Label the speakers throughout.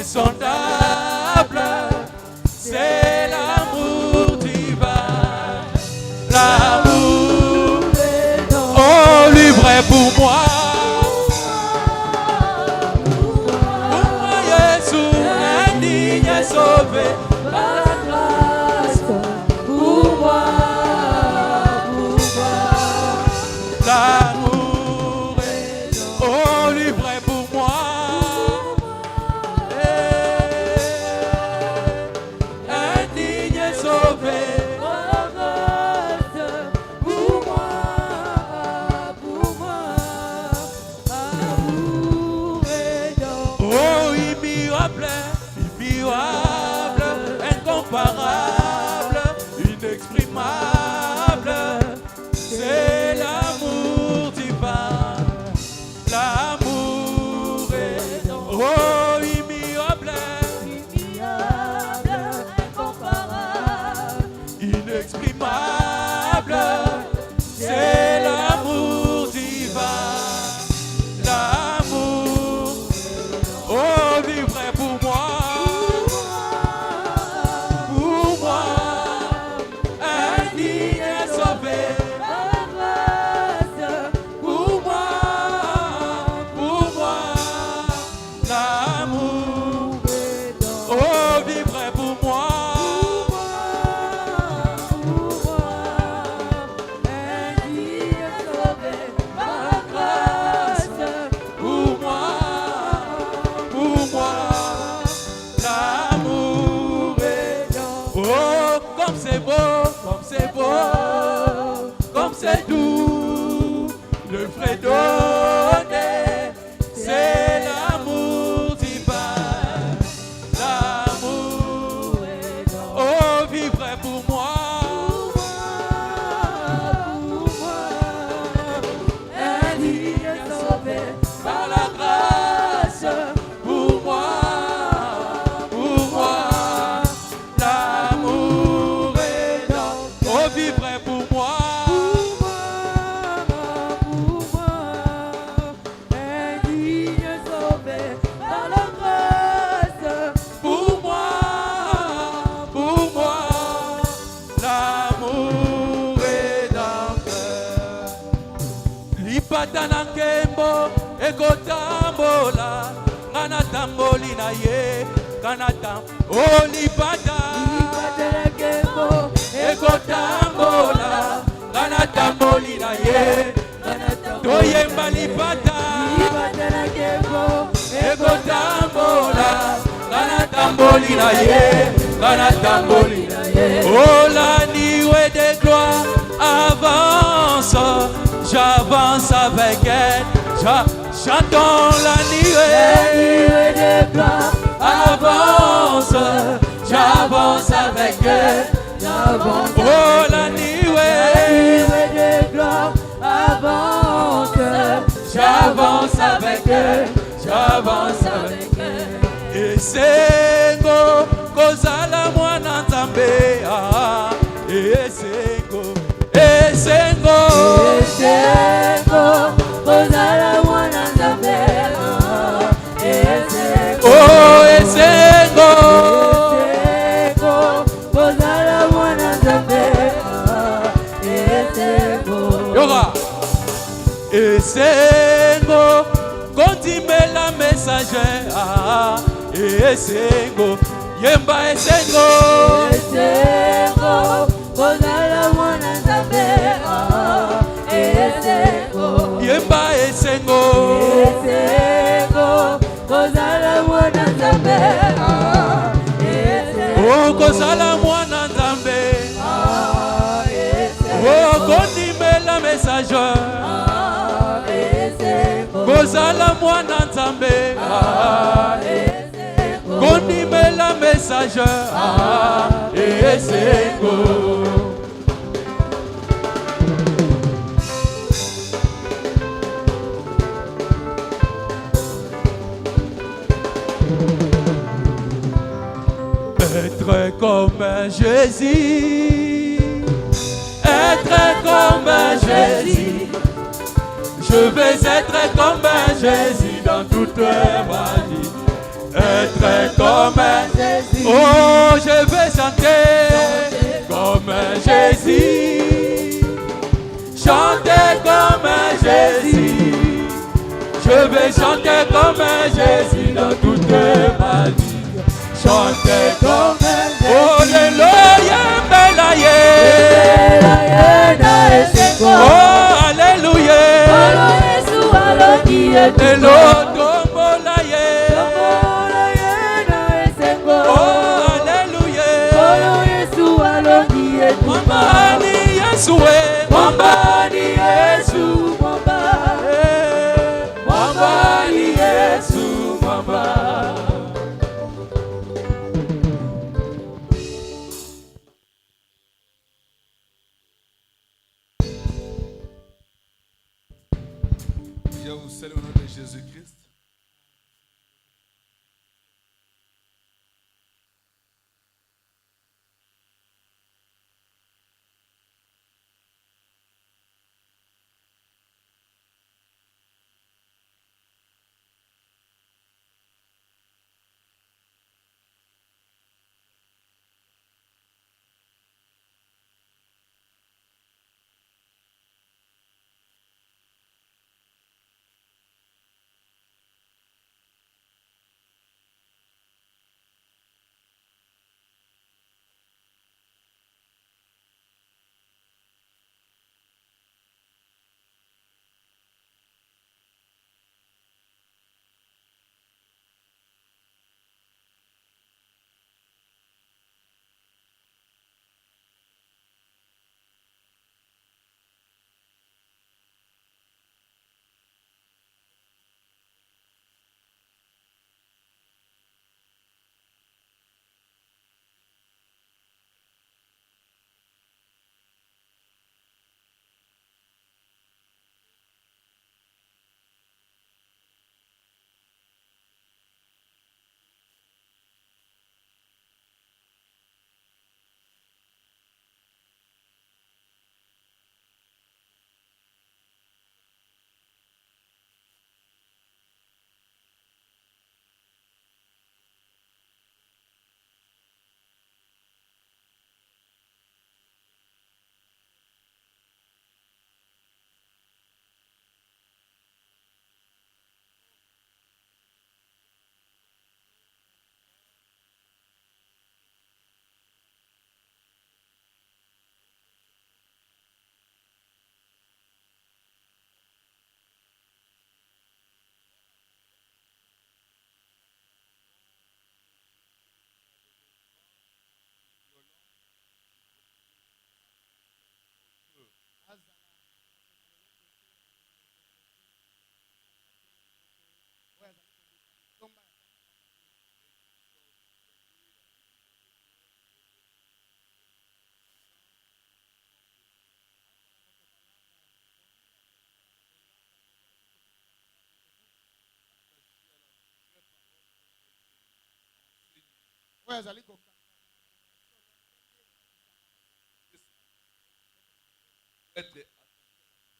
Speaker 1: insondable, c'est l'amour divin. L'amour, oh, livré pour moi. Pour moi, Jésus, indigne et sauvé par la grâce. Pour moi, l'amour est, oh, livré pour moi. Indigne et sauvé par la grâce. Pour moi, amour est donc. Oh, immuable, incomparable, inexprimable, c'est l'amour divin. L'amour est donc, oh, immuable, incomparable, inexprimable, c'est l'amour divin. L'amour, oh, vivrait pour moi. Comme c'est doux, le vrai donné, c'est l'amour divin. L'amour, oh, vivrait pour moi. Indigne et sauvé par la grâce. Pour moi, l'amour est donc, oh, vivrait pour moi. Patanakembo ekotambola ngana tamboli na ye kanata oli patanakembo ekotambola ngana tamboli na ye toyemba lipata ekotambola ngana tamboli na ye oh la nuée de gloire avance. J'avance avec elle, j'attends la nuée de gloire. Avance, j'avance avec elle, j'avance. Oh la nuée de gloire. Avance, j'avance avec elle, j'avance avec elle. Et c'est go, kozala mwana nzambe, et c'est go. Esengo, kozala mwana nzambe. Esengo, oh esengo, kozala mwana nzambe. Esengo, yoga. Esengo, kontimela messagère. Esengo, yemba esengo. Esengo, kozala mwana nzambe. Esengo, yemba esengo. Esengo, kozala mwana nzambe. Oh, kozala mwana nzambe. Oh, kondimela message. Kozala mwana nzambe. Kondimela message. Esengo. Être comme Jésus, être comme Jésus, je vais être comme Jésus dans toute ma vie. être comme Jésus. Oh, je vais chanter comme Jésus. Chanter comme Jésus. Je vais chanter comme Jésus dans toute ma vie. Chanter comme Jésus. Oh, alléluia, oh, alléluia.
Speaker 2: Je vous salue au nom de Jésus-Christ.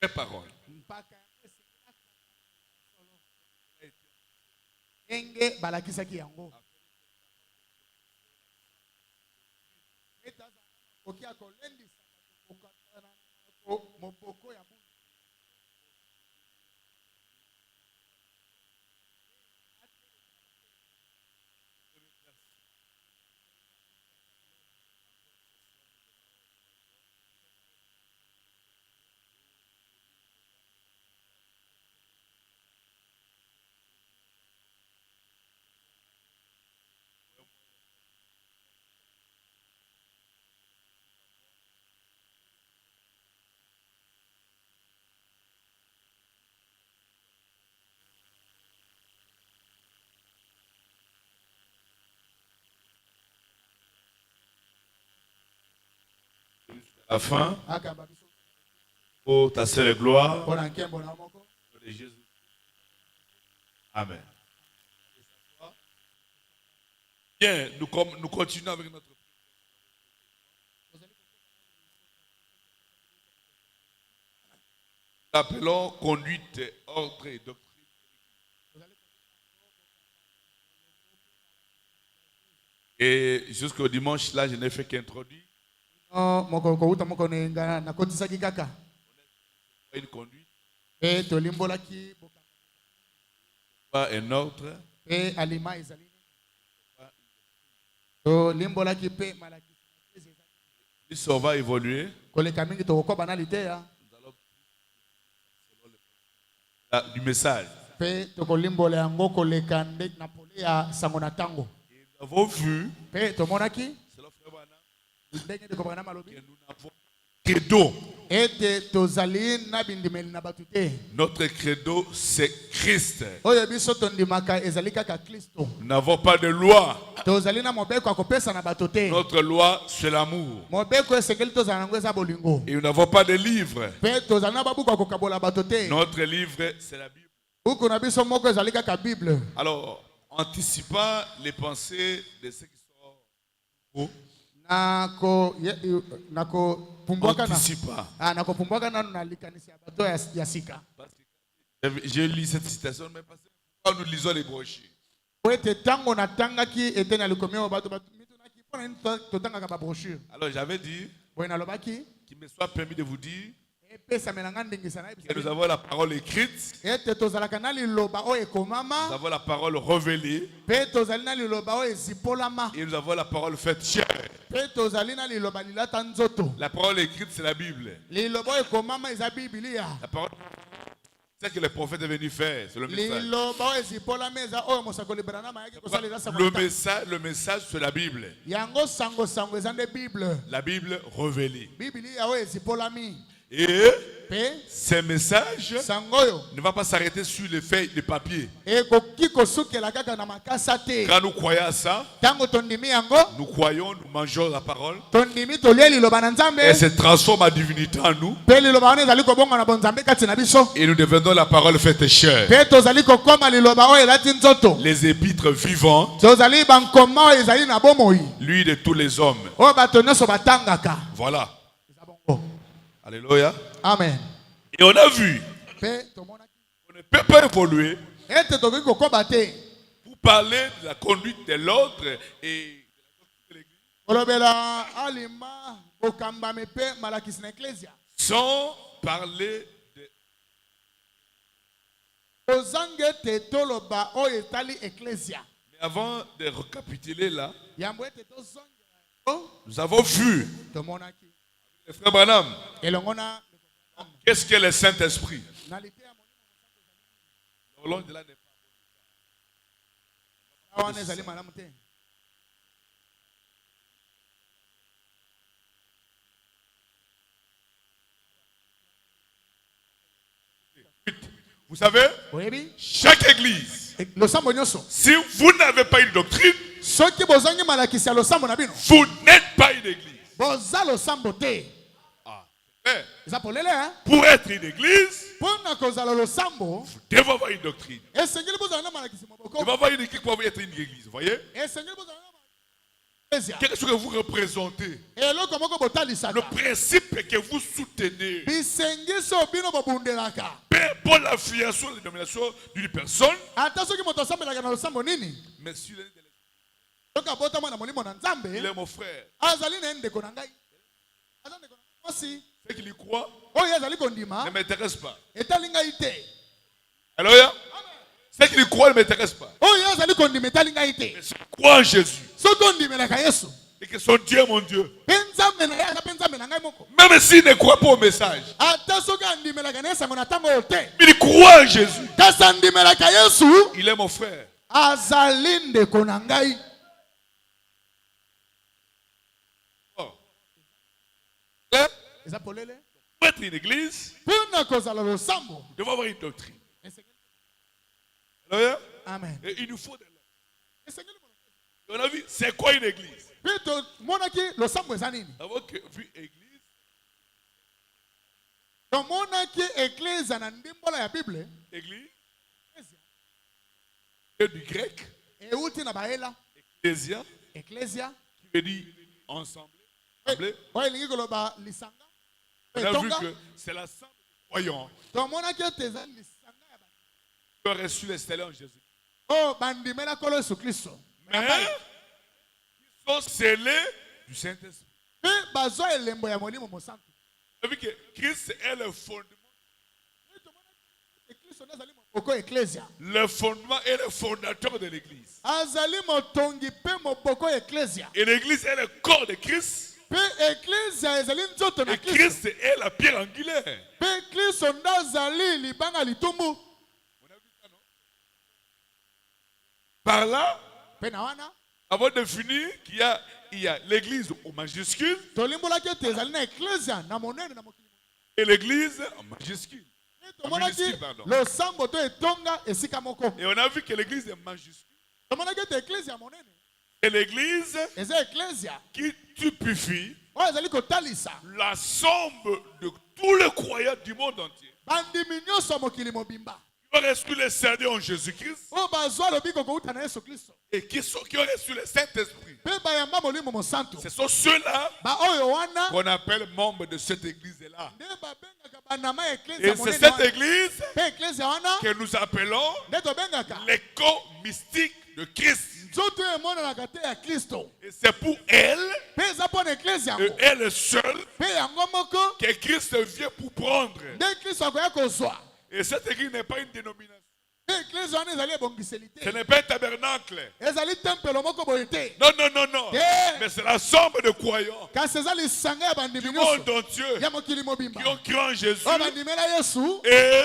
Speaker 2: Les paroles. À la fin, pour ta seule gloire, de Jésus. Amen. Bien, nous continuons avec notre. Nous appelons conduite, ordre et doctrine. Et jusqu'au dimanche, là, je n'ai fait qu'introduire.
Speaker 1: Une
Speaker 2: conduite.
Speaker 1: Et
Speaker 2: Pas un autre.
Speaker 1: Et
Speaker 2: Ça va évoluer. Du message. Nous avons vu que nous n'avons credo. Notre credo, c'est Christ. Nous n'avons pas de loi. Notre loi, c'est l'amour. Et nous n'avons pas de livre. Notre livre, c'est la Bible. Alors, anticipant les pensées de ceux qui sont faux, je lis cette citation, mais pourquoi nous lisons les brochures? Alors j'avais dit qu'il me soit permis de vous dire que nous avons la parole écrite, nous avons la parole révélée et nous avons la parole faite chair. La parole écrite, c'est la Bible. La parole, c'est ce que le prophète est venu faire, c'est le message. Le message, c'est la Bible. La Bible révélée. Et ce message ne va pas s'arrêter sur les feuilles de papier. Quand nous croyons à ça, nous croyons, nous mangeons la parole et se transforme en divinité en nous. Et nous devenons la parole faite chair. Les épîtres vivants, lui de tous les hommes. Voilà. Alléluia.
Speaker 1: Amen.
Speaker 2: Et on a vu on ne peut pas évoluer pour parler de la conduite de l'autre et de l'église sans parler de mais avant de récapituler là, nous avons vu le frère Branham. Qu'est-ce que le Saint-Esprit? Vous savez, chaque église, si vous n'avez pas une doctrine, vous n'êtes pas une église. Pour être une église, vous devez avoir une doctrine. Vous devez avoir une église pour être une église. Vous voyez? Qu'est-ce que vous représentez? Le principe que vous soutenez. Peu importe l'affiliation, la dénomination d'une personne. Mais si il est mon frère. Ceux qui lui croient ne m'intéressent pas. Alléluia. Ceux qui lui croient ne m'intéressent pas. Mais ceux qui croient en Jésus et que son Dieu est mon Dieu, même s'il ne croit pas au message, il croit en Jésus, il est mon frère. Pour être une église, nous devons avoir une doctrine. Amen. Et il nous faut de l'ordre. On a vu, c'est quoi une église? Nous avons vu église. Église. Et du grec. Ecclésia. Qui veut dire ensemble. On a vu que c'est la sainte croyante qui a reçu les stèles en Jésus. Mais sont scellés du Saint-Esprit. Vous vu que Christ est le fondement. Le fondement est le fondateur de l'église. Et l'église est le corps de Christ. Et Christ est la pierre angulaire. Par là, avant de finir, il y a l'église au majuscule et l'église en majuscule. Et on a vu que l'église est majuscule. Et l'église qui typifie la somme de tous les croyants du monde entier. Qui ont reçu le salut en Jésus-Christ et qui ont reçu le Saint-Esprit. Ce sont ceux-là qu'on appelle membres de cette église-là. Et c'est cette église que nous appelons l'écho mystique de Christ. Et c'est pour elle, et elle seule, que Christ vient pour prendre. Et cette église n'est pas une dénomination. Ce n'est pas un tabernacle. Non, non, non, non. Mais c'est la somme de croyants du monde entier qui ont cru en Jésus et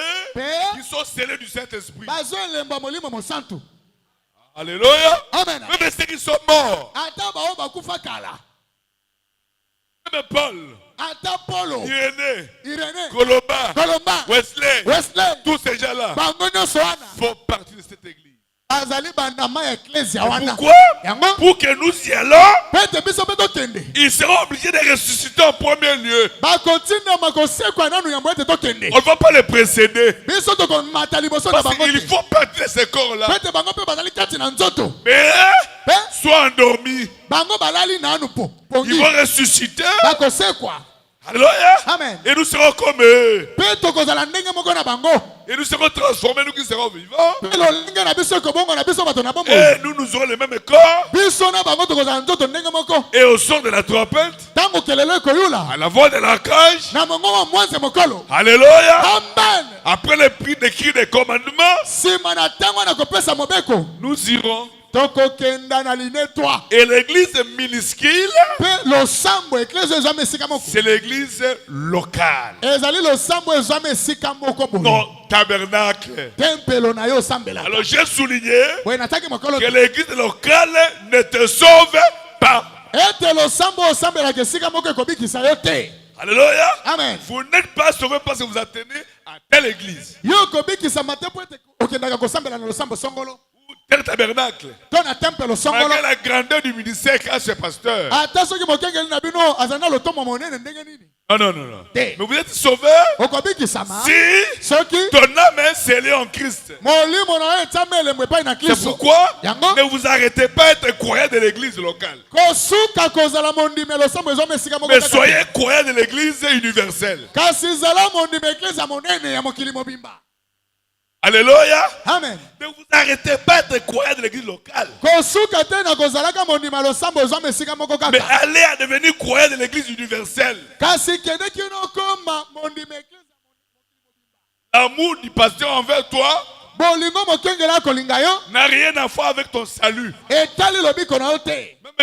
Speaker 2: qui sont scellés du Saint-Esprit. Alléluia. Même ceux qui sont morts. Même Paul, Irénée, Colomba, Wesley, tous ces gens-là font partie de cette église. Pourquoi? Pour que nous y allons, ils seront obligés de ressusciter en premier lieu. On ne va pas les précéder. Parce qu'il faut partir de ce corps-là. Mais soient endormis. Ils vont ressusciter. Alléluia. Amen. Et nous serons comme eux. Et nous serons transformés, nous qui serons vivants. Et nous aurons le même corps. Et au son de la trompette, à la voix de l'archange, alléluia. Amen. Après les cris des commandements, nous irons. Et l'église minuscule, c'est l'église locale. Non, tabernacle. Alors j'ai souligné que l'église locale ne te sauve pas. Alléluia. Amen. Vous n'êtes pas sauvé parce que vous attendez à telle église. Tel tabernacle. Malgré la grandeur du ministère qu'a ce pasteur. Non, non, non, non. Mais vous êtes sauvé si ton âme est scellée en Christ. C'est pourquoi ne vous arrêtez pas à être croyant de l'église locale. Mais soyez croyant de l'église universelle. Alléluia. Amen. Ne vous arrêtez pas de croire de l'église locale. Mais allez à devenir croyant de l'église universelle. L'amour du pasteur envers toi n'a rien à voir avec ton salut. Même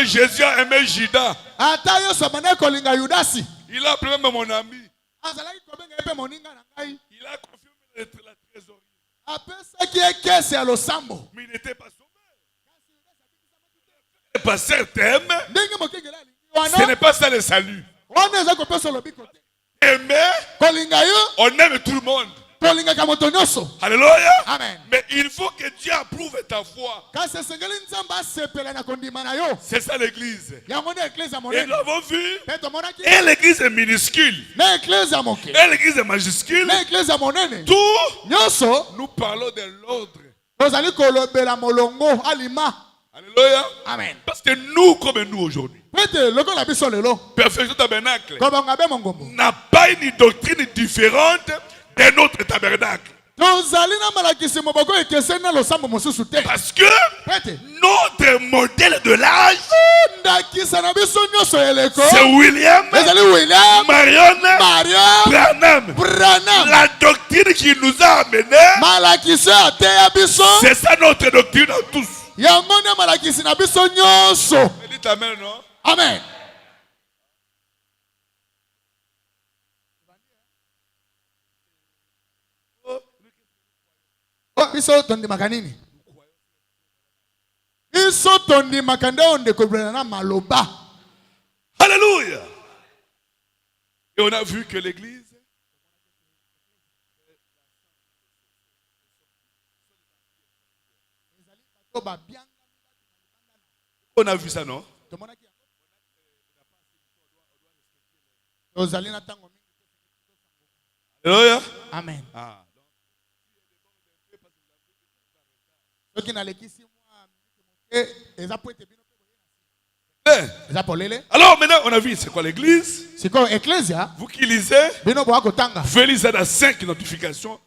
Speaker 2: Jésus a aimé Judas. Il a appelé même mon ami. Il a confirmé la trésorerie. Mais il n'était pas sauvé. Le pasteur t'aime. Ce n'est pas ça le salut. Aimer, on aime tout le monde. Alléluia. Amen. Mais il faut que Dieu approuve ta foi. C'est ça l'église. Et nous avons vu. Et l'église est minuscule. Et l'église est majuscule. Tout. Nous parlons de l'ordre. Alléluia. Amen. Parce que nous, comme nous aujourd'hui, Perfection Tabernacle n'a pas une doctrine différente de notre tabernacle. Parce que notre modèle de l'âge, c'est William Marion Branham. La doctrine qui nous a amenés, c'est ça notre doctrine à tous. Dites amen, non?
Speaker 3: Amen. Biso tondi makanini. Biso tondi makande onde kobrana na maloba.
Speaker 2: Alléluia. Et on a vu que l'église on a vu ça, non? Alléluia.
Speaker 3: Amen.
Speaker 2: Ah. Alors maintenant on a vu c'est quoi l'église? Vous qui lisez, vous lisez la 5 identifications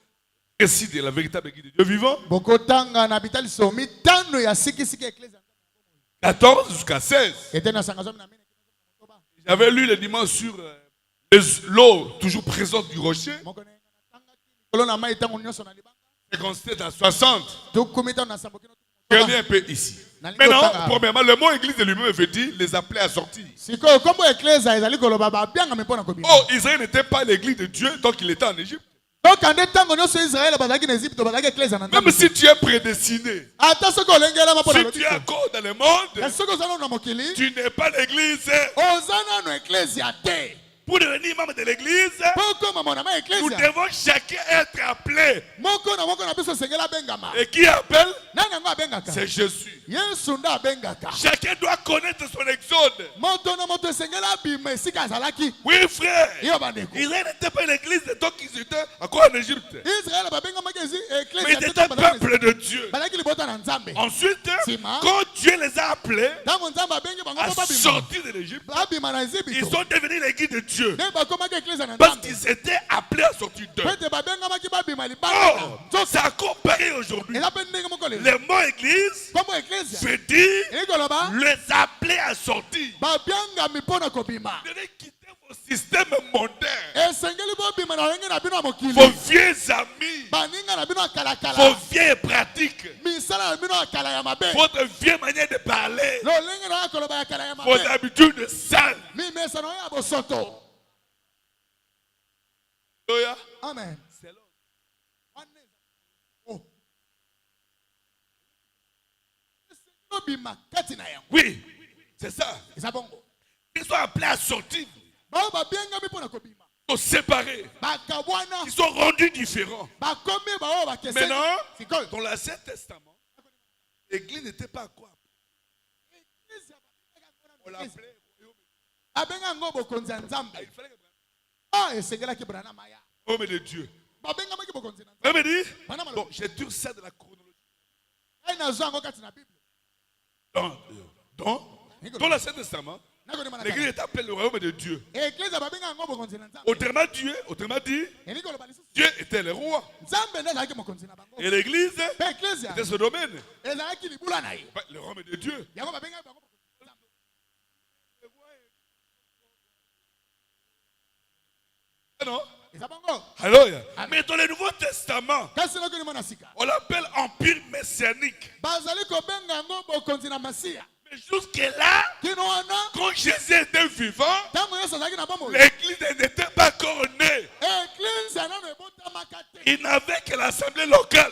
Speaker 2: précis de la véritable église de Dieu vivant. 14 jusqu'à 16. J'avais lu le dimanche sur l'eau toujours présente du rocher. C'est constaté à 60. Je reviens un peu ici. Maintenant, premièrement, le mot église de lui-même veut dire les appeler à sortir. Oh, Israël n'était pas l'église de Dieu, donc il était en Égypte. Même si tu es prédestiné, si tu es encore dans le monde, tu n'es pas l'église. Pour devenir membre de l'église, nous devons chacun être appelé. Et qui appelle? C'est Jésus. Chacun doit connaître son exode. Oui, frère. Israël n'était pas l'église, donc ils étaient encore en Égypte. Mais ils étaient un peuple de Dieu. Ensuite, quand Dieu les a appelés à sortir de l'Égypte, ils sont devenus l'église de Dieu. Parce qu'ils étaient appelés à sortir d'eux. Oh, ça a comparé aujourd'hui. Le mot église veut dire les appeler à sortir. Vous devez quitter vos systèmes mondains, vos vieux amis, vos vieilles pratiques, votre vieille manière de parler, vos habitudes sales.
Speaker 3: Amen.
Speaker 2: Oui, c'est ça. Ils sont appelés à sortir. Ils sont séparés. Ils sont rendus différents. Maintenant, dans l'Ancien Testament, l'église n'était pas quoi? On l'appelait. Homme de Dieu. Homme dit, bon, j'ai tout ça de la chronologie. Dans l'Ancien Testament, l'église est appelée le royaume de Dieu. Autrement dit, Dieu était le roi. Et l'église était ce domaine. Le royaume de Dieu. Non? Alors, mais dans le Nouveau Testament, on l'appelle empire messianique. Mais jusque-là, quand Jésus était vivant, l'église n'était pas encore née. Il n'avait que l'assemblée locale.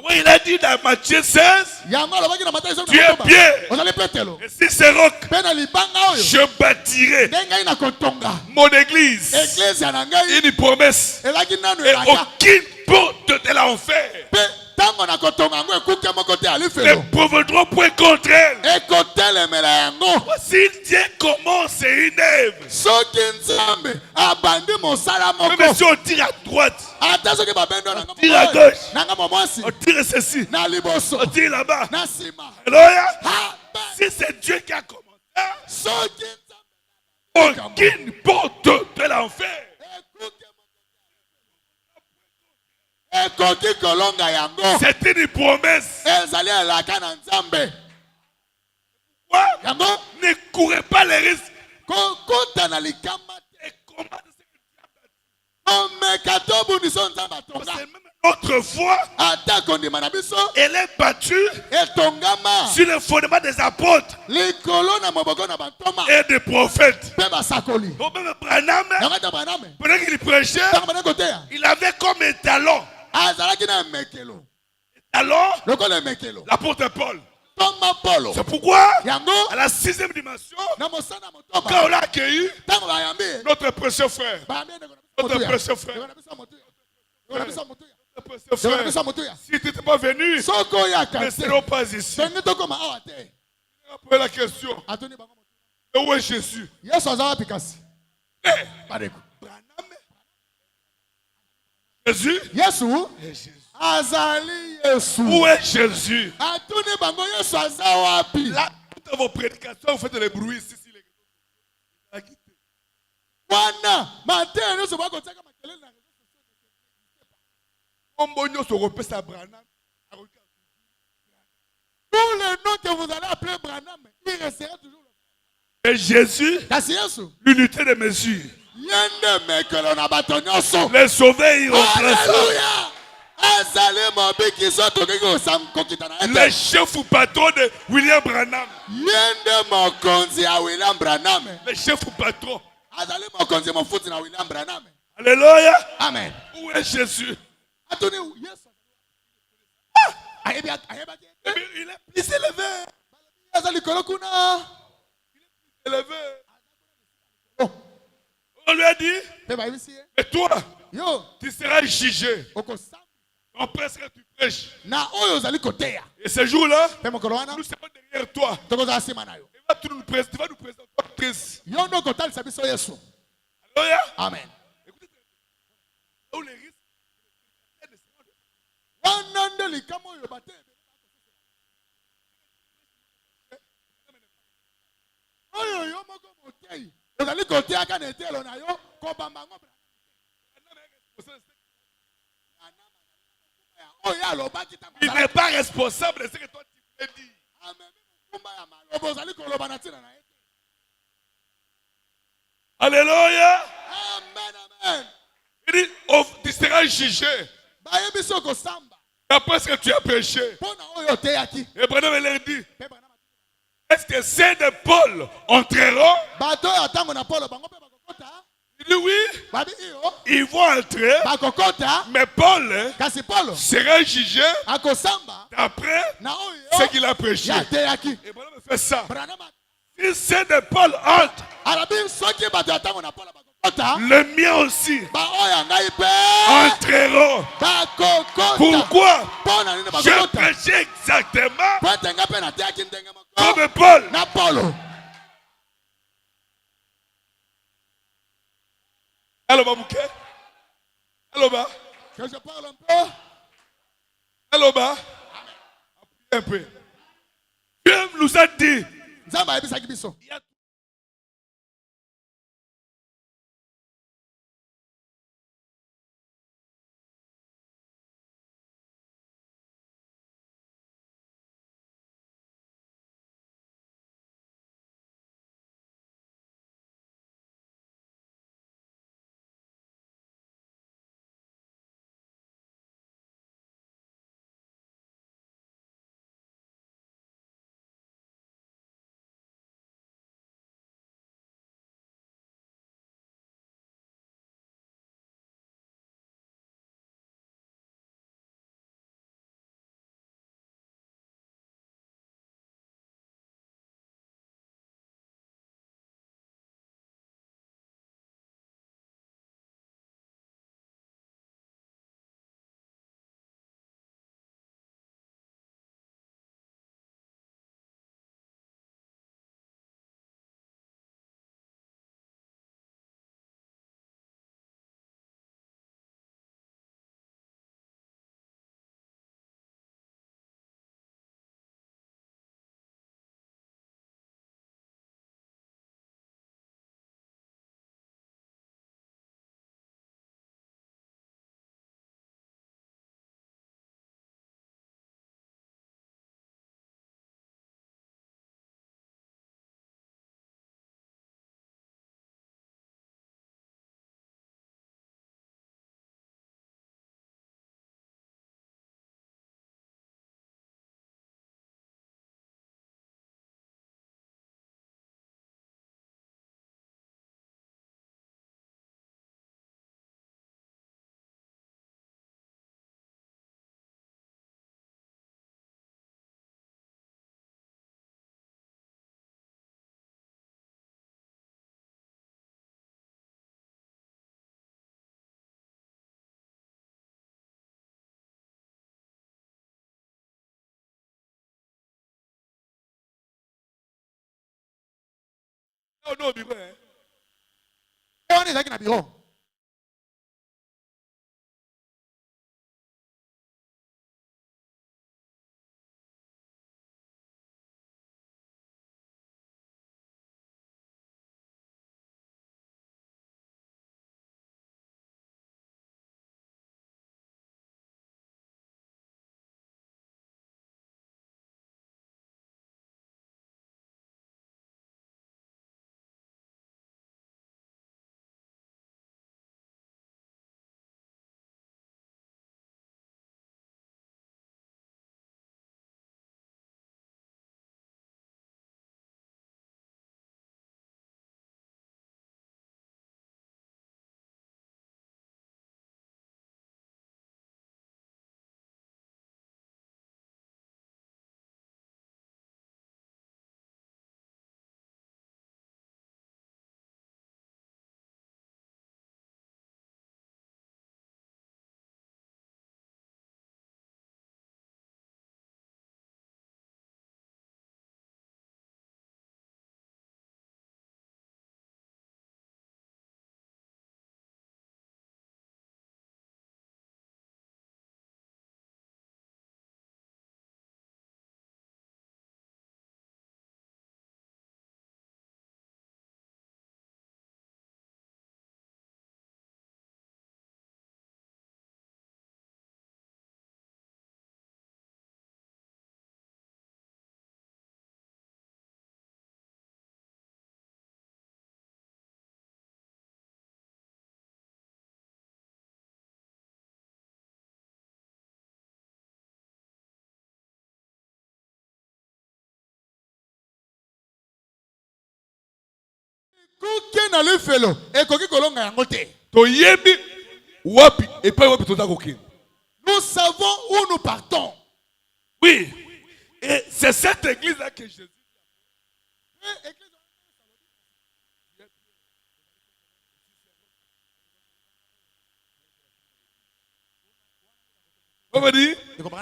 Speaker 2: Il a dit dans Matthieu 16, tu es pierre, et si c'est roc, je bâtirai mon église. Une promesse, et aucune porte de l'enfer ne prévaudront point contre elle. Si Dieu commence une œuvre, même si on tire à droite, on tire à gauche, on tire ceci, on tire là-bas. Alléluia. Si c'est Dieu qui a commencé, aucune porte de l'enfer C'est une promesse. Quoi? Ne courez pas les risques. Et comment autrefois, elle est battue sur le fondement des apôtres et des prophètes. Donc même Branham, pendant qu'il prêchait, il avait comme un talon. Alors, l'apôtre Paul. C'est pourquoi, à la 6e dimension, quand on l'a accueilli, notre précieux frère, notre précieux frère, si tu n'étais pas venu, ne serons pas ici. Après la question, où est Jésus? Jésus? Où est Jésus? Là, toutes vos prédications, vous faites les bruits ici.
Speaker 3: Tous les noms que vous allez appeler Branham, il restera toujours.
Speaker 2: Et Jésus, l'unité de mesure. Les sauvés irremplaçables. Les chefs ou patrons de William Branham. Les chefs ou patrons. Alléluia.
Speaker 3: Amen.
Speaker 2: Où est Jésus? Il s'est levé. On lui a dit, et toi, tu seras jugé. En presque tu prêches. Et ce jour-là, nous serons derrière toi. Tu vas nous présenter Christ. Alléluia.
Speaker 3: Amen.
Speaker 2: Écoutez, où les risques. Il n'est pas responsable de ce que toi tu peux dire. Alléluia.
Speaker 3: Amen.
Speaker 2: Il dit, oh, tu seras jugé. Après ce que tu as péché. Et Branham leur dit, est-ce que ceux de Paul entreront? Il dit oui. Ils vont entrer. Mais Paul sera jugé d'après ce qu'il a péché. Et Branham fait ça. Si ceux de Paul entrent, le mien aussi entreront. Pourquoi? Je prêchais exactement comme Paul. Allô, Babouké? Allô, Ba?
Speaker 3: Que je parle un peu.
Speaker 2: Allô, Ba? Un peu. Dieu nous a dit. Il y a Oh non, bureau.
Speaker 3: Et on est dans le bureau. Nous savons où nous partons.
Speaker 2: Oui. Et c'est cette église-là que Jésus.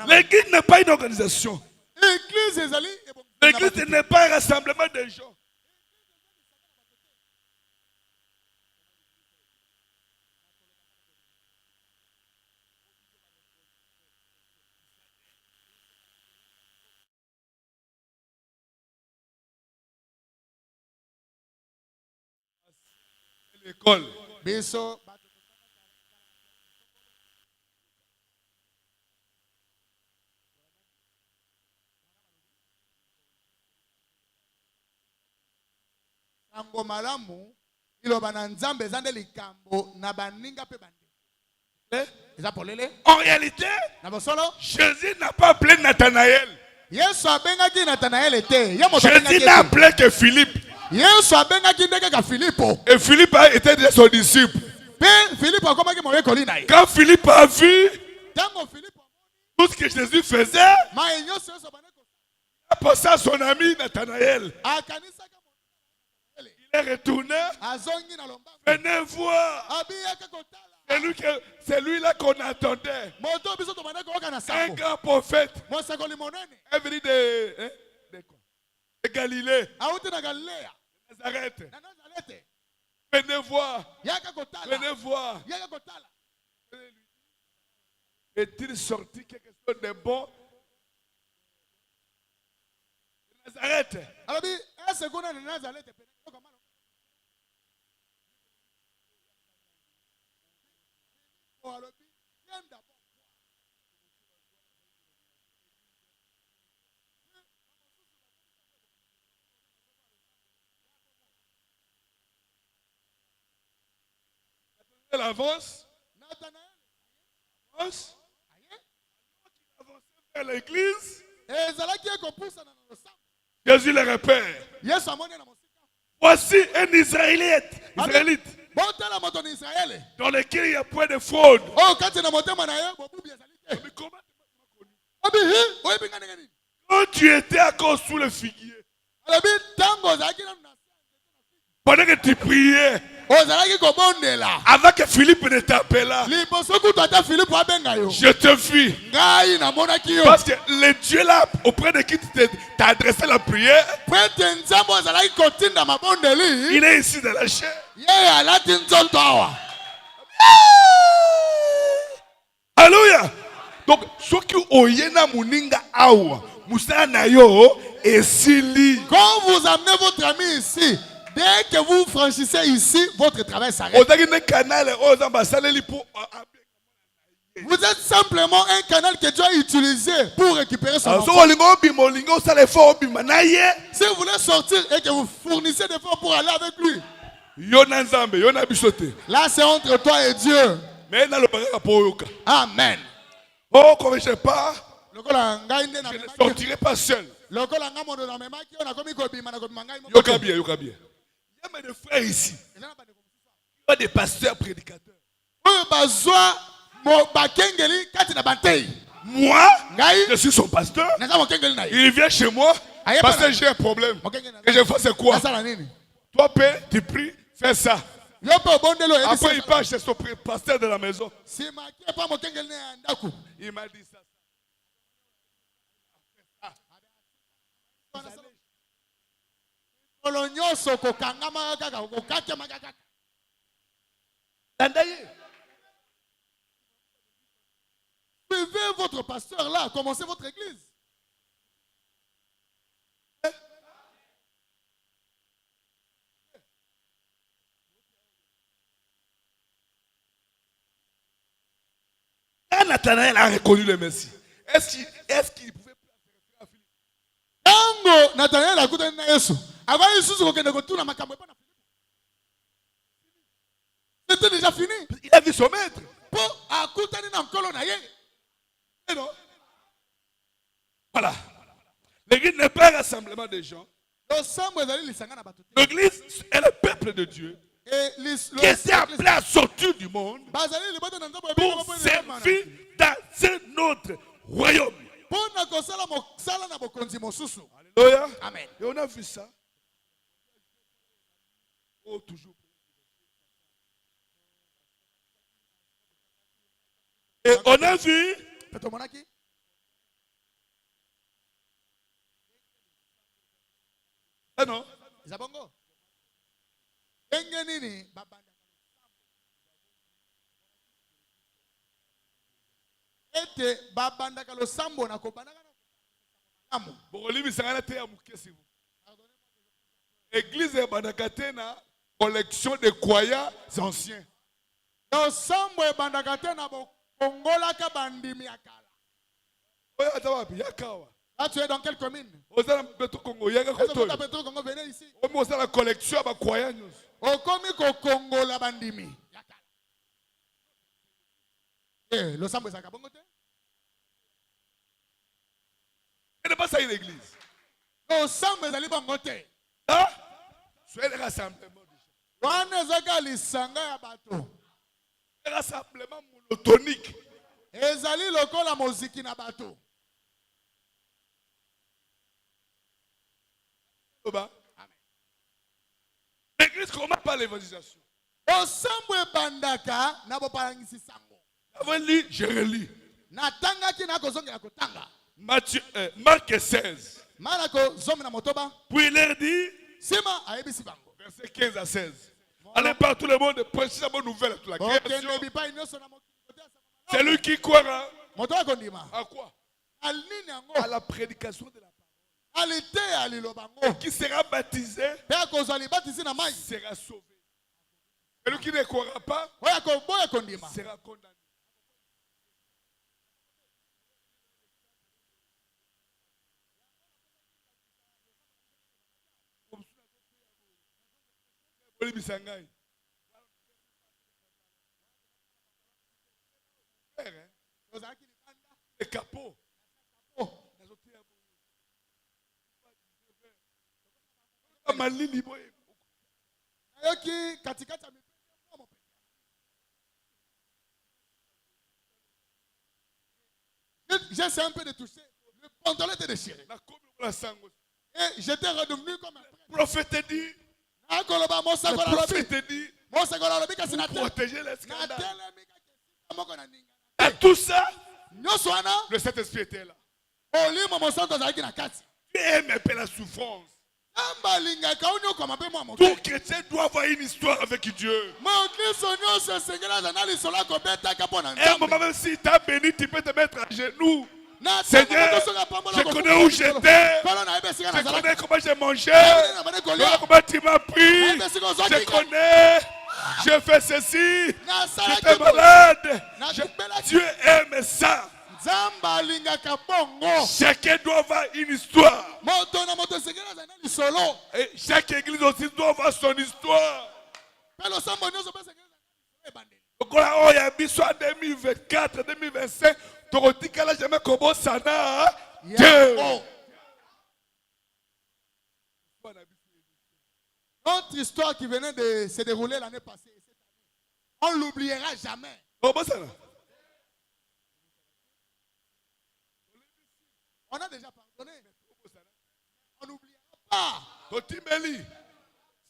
Speaker 2: L'église n'est pas une organisation. L'église n'est pas un rassemblement de gens. L'école. En réalité, Jésus n'a pas appelé Nathanaël. Jésus n'a appelé que Philippe. Et Philippe a été son disciple. Quand Philippe a vu tout ce que Jésus faisait, il a pensé à son ami Nathanaël. Il est retourné. Venez voir. C'est lui-là qu'on attendait. Un grand prophète. Il est venu de Galilée. Nazareth. Venez voir. Venez voir. Est-il sorti quelque chose de bon? Nazareth. Elle avance. Avance. Vers l'église. Jésus le repère. Voici un Israélite. Dans lequel il y a point de fraude. Quand tu étais encore sous le figuier, pendant que tu priais, Avant que Philippe ne t'appelle là, je te fuis. Parce que le Dieu là auprès de qui tu t'as adressé la prière, il est ici dans la chair. Alléluia. Donc, ceux qui ont yena muninga awa, musana na yo esili.
Speaker 3: Quand vous amenez votre ami ici, dès que vous franchissez ici, votre travail s'arrête. Vous êtes simplement un canal que Dieu a utilisé pour récupérer son enfant. Si vous voulez sortir et que vous fournissez des efforts pour aller avec lui, là c'est entre toi et Dieu. Amen.
Speaker 2: Oh, comme je ne sais pas, je ne sortirai pas seul. Yoka bien, yoka bien. Il y a des frères ici. Il y a des pasteurs prédicateurs. Moi, je suis son pasteur. Il vient chez moi parce que j'ai un problème. Et je fais quoi? Toi, père, tu pries, fais ça. Après, il part chez son pasteur de la maison. Il m'a dit ça.
Speaker 3: Suivez votre pasteur là, commencez votre église.
Speaker 2: Quand Nathanaël a reconnu le Messie, est-ce qu'il pouvait faire Philippe?
Speaker 3: Nathanaël a écouté Yesu. C'était déjà fini.
Speaker 2: Il a vu son maître. Voilà. L'église n'est pas un rassemblement de gens. L'église est le peuple de Dieu qui était appelé à sortir du monde pour servir dans un autre royaume. Alléluia.
Speaker 3: Amen.
Speaker 2: Et on a vu ça. Oh, toujours. Et on a vu. Ah non. Église est une collection de croyants anciens.
Speaker 3: Là, tu es dans quelle commune?
Speaker 2: Venez ici. La collection de croyants.
Speaker 3: Le sambo est à Kabongote.
Speaker 2: Ce n'est pas ça une église.
Speaker 3: Le sambo est à Libangote.
Speaker 2: Ah? C'est le rassemblement. Le rassemblement monotonique.
Speaker 3: Ezali lokola moziki na bato.
Speaker 2: L'église commence par l'évangélisation.
Speaker 3: Osambo bandaka na bopalangisi sango.
Speaker 2: Avant lui, je relis.
Speaker 3: Natangaki na kozongela kotanga.
Speaker 2: Marc 16.
Speaker 3: Malako zomi na motoba.
Speaker 2: Puis il leur dit,
Speaker 3: Sima ayebisi bango.
Speaker 2: Verset 15 à 16. Allez par tout le monde, prêchez la bonne nouvelle à toute la création. C'est lui qui croira. À quoi? À la prédication de la parole. Qui sera baptisé sera sauvé. Celui qui ne croira pas sera condamné. Le capot.
Speaker 3: J'essaie un peu de toucher. Le pantalon était déchiré. Et j'étais redevenu comme un
Speaker 2: prophète dit.
Speaker 3: Le
Speaker 2: prophète dit. protéger les scandales. Et tout ça, le Saint-Esprit était là. Tu aimes un peu la souffrance. Tout chrétien doit avoir une histoire avec Dieu. Un moment, même si tu as béni, tu peux te mettre à genoux. Seigneur, je connais où j'étais. Je connais comment j'ai mangé. Je connais comment tu m'as pris. Je connais. Je fais ceci. J'étais malade. Dieu aime ça. Chacun doit avoir une histoire. Et chaque église aussi doit avoir son histoire. Donc là, il y a mis soit 2024, 2025. Torotika jamais comment ça n'a.
Speaker 3: Notre histoire qui venait de se dérouler l'année passée, on ne l'oubliera jamais.
Speaker 2: Comment ça?
Speaker 3: On a déjà pardonné. On n'oubliera pas.
Speaker 2: Totimeli.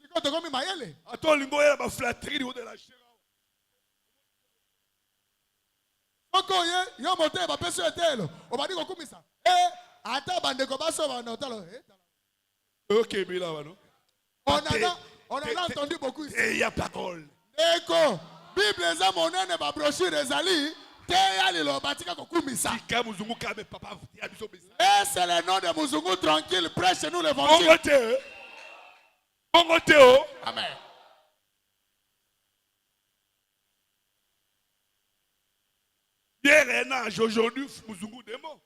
Speaker 3: C'est quand tu as commis Maïele.
Speaker 2: Attends, l'ingo est la flatterie de la chair.
Speaker 3: Quand il y a un moteur, il va passer le tel. On va dire qu'on commis ça. Eh, attends, bande de basso, on va noter.
Speaker 2: Ok, mais là, non?
Speaker 3: On a entendu beaucoup ici.
Speaker 2: Et il y a parole.
Speaker 3: Eko, Bible est mon âne, ma brochure des alliés. Et c'est le nom de Muzungu tranquille, prêche nous l'évangile. Amen.
Speaker 2: Hier et âge, aujourd'hui, Muzungu des mots.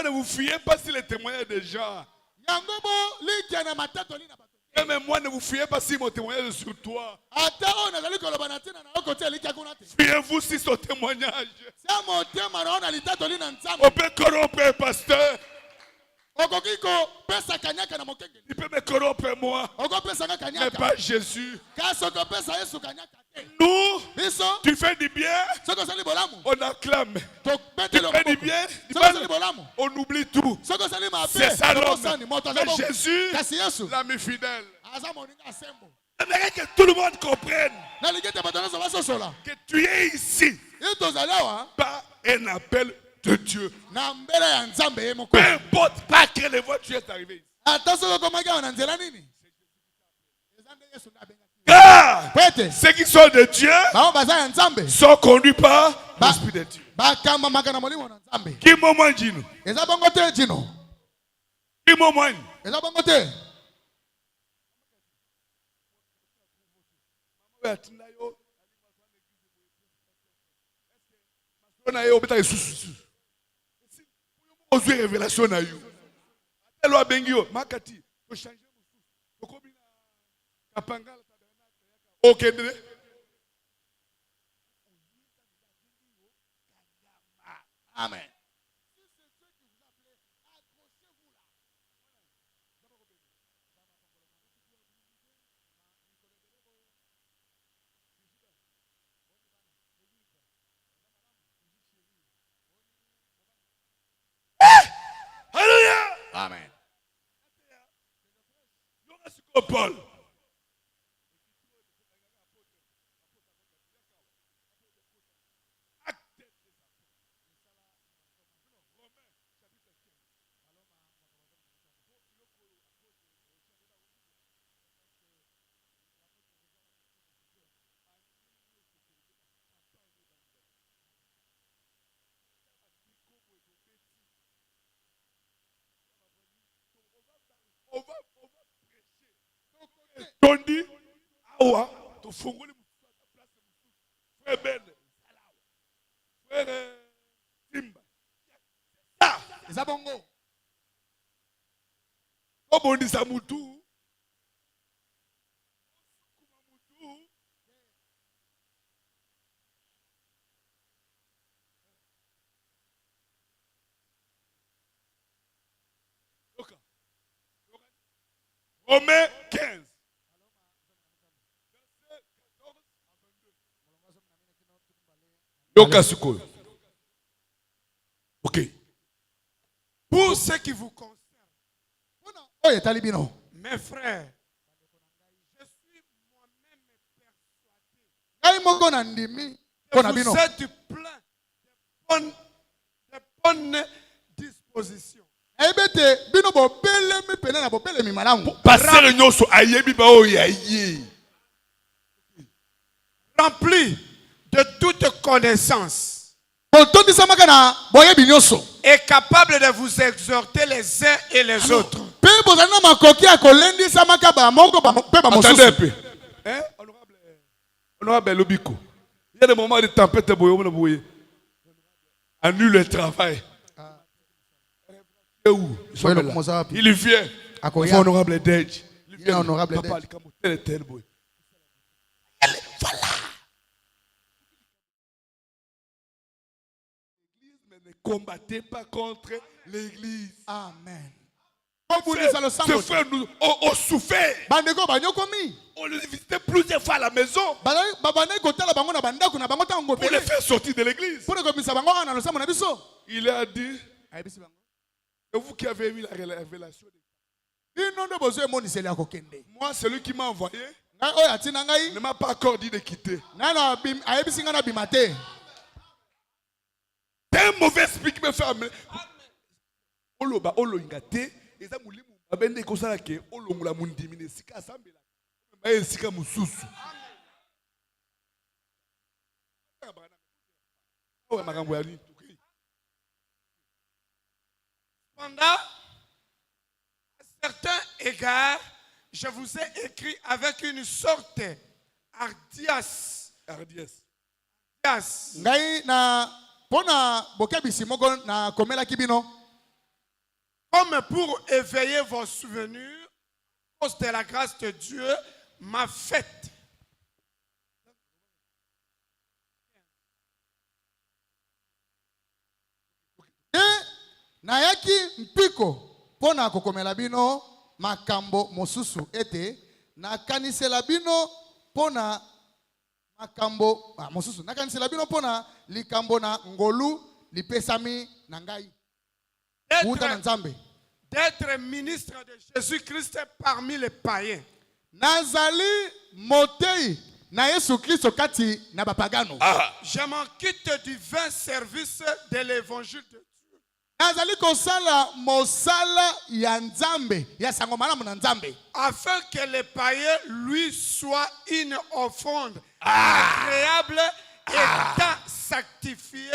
Speaker 2: Ne vous fiez pas si les témoignages des gens. Même moi, ne vous fiez pas si mon témoignage est sur toi. Fiez-vous si son témoignage. On peut corrompre un pasteur. Il peut me corrompre moi. Mais pas Jésus. Nous, tu fais du bien, on acclame. Tu fais du bien, on oublie tout. C'est ça l'homme. Mais Jésus, l'ami fidèle. J'aimerais que tout le monde comprenne que tu es ici par un appel de Dieu. Peu importe par quelle voie tu es arrivé. Car ceux qui sont de Dieu sont conduits par l'Esprit de Dieu. Qui moment dit nous? Qui moment? Révélation na yo. Elo bengio makati ko changer ko komi na kapanga okende. Amen. Alléluia. Amen. Paul. On va prêcher. Tondi, awa, to fongoli frère Ben, frère Simba. Ah,
Speaker 3: Zabongo.
Speaker 2: Obondi Samutu. Romains 15. Ok. Pour ce qui vous concerne.
Speaker 3: Oh, il est talibino.
Speaker 1: Mes frères, je suis moi-même persuadé que vous êtes plein de bonnes dispositions. Rempli de toute connaissance et capable de vous exhorter les uns et les autres.
Speaker 2: Attendez un peu. Hein? Honorable Lobiko. Il y a des moments de tempête. Annule le travail. Où? Il vient. Honorable Dej. Il vient. Honorable Dej. Voilà. Ne combattez pas contre l'église.
Speaker 3: Amen.
Speaker 2: Ces frères, ont souffert. On les visitait plusieurs fois à la maison pour les faire sortir de l'église. Il a dit, et vous qui avez eu la révélation, moi, celui qui m'a envoyé ne m'a pas encore dit de quitter. C'est un mauvais esprit qui me fait amener.
Speaker 1: Pendant à certains égards, je vous ai écrit avec une sorte hardiesse. Comme pour éveiller vos souvenirs, à cause de la grâce de Dieu m'a faite.
Speaker 3: Nayaki mpiko pona kokomela bino makambo mosusu ete nakanisela bino pona makambo mosusu nakanisela bino pona likambo na ngolu lipesami na ngai
Speaker 1: d'être ministre de Jésus-Christ parmi les païens.
Speaker 3: Nazali motei na Yesu Kristo kati na bapagano.
Speaker 1: Je m'en quitte du vain service de l'évangile de Dieu.
Speaker 3: Nazali kosala mosala ya nzambe ya sango malamu na nzambe
Speaker 1: afin que les païens lui soient une offrande agréable étant sanctifié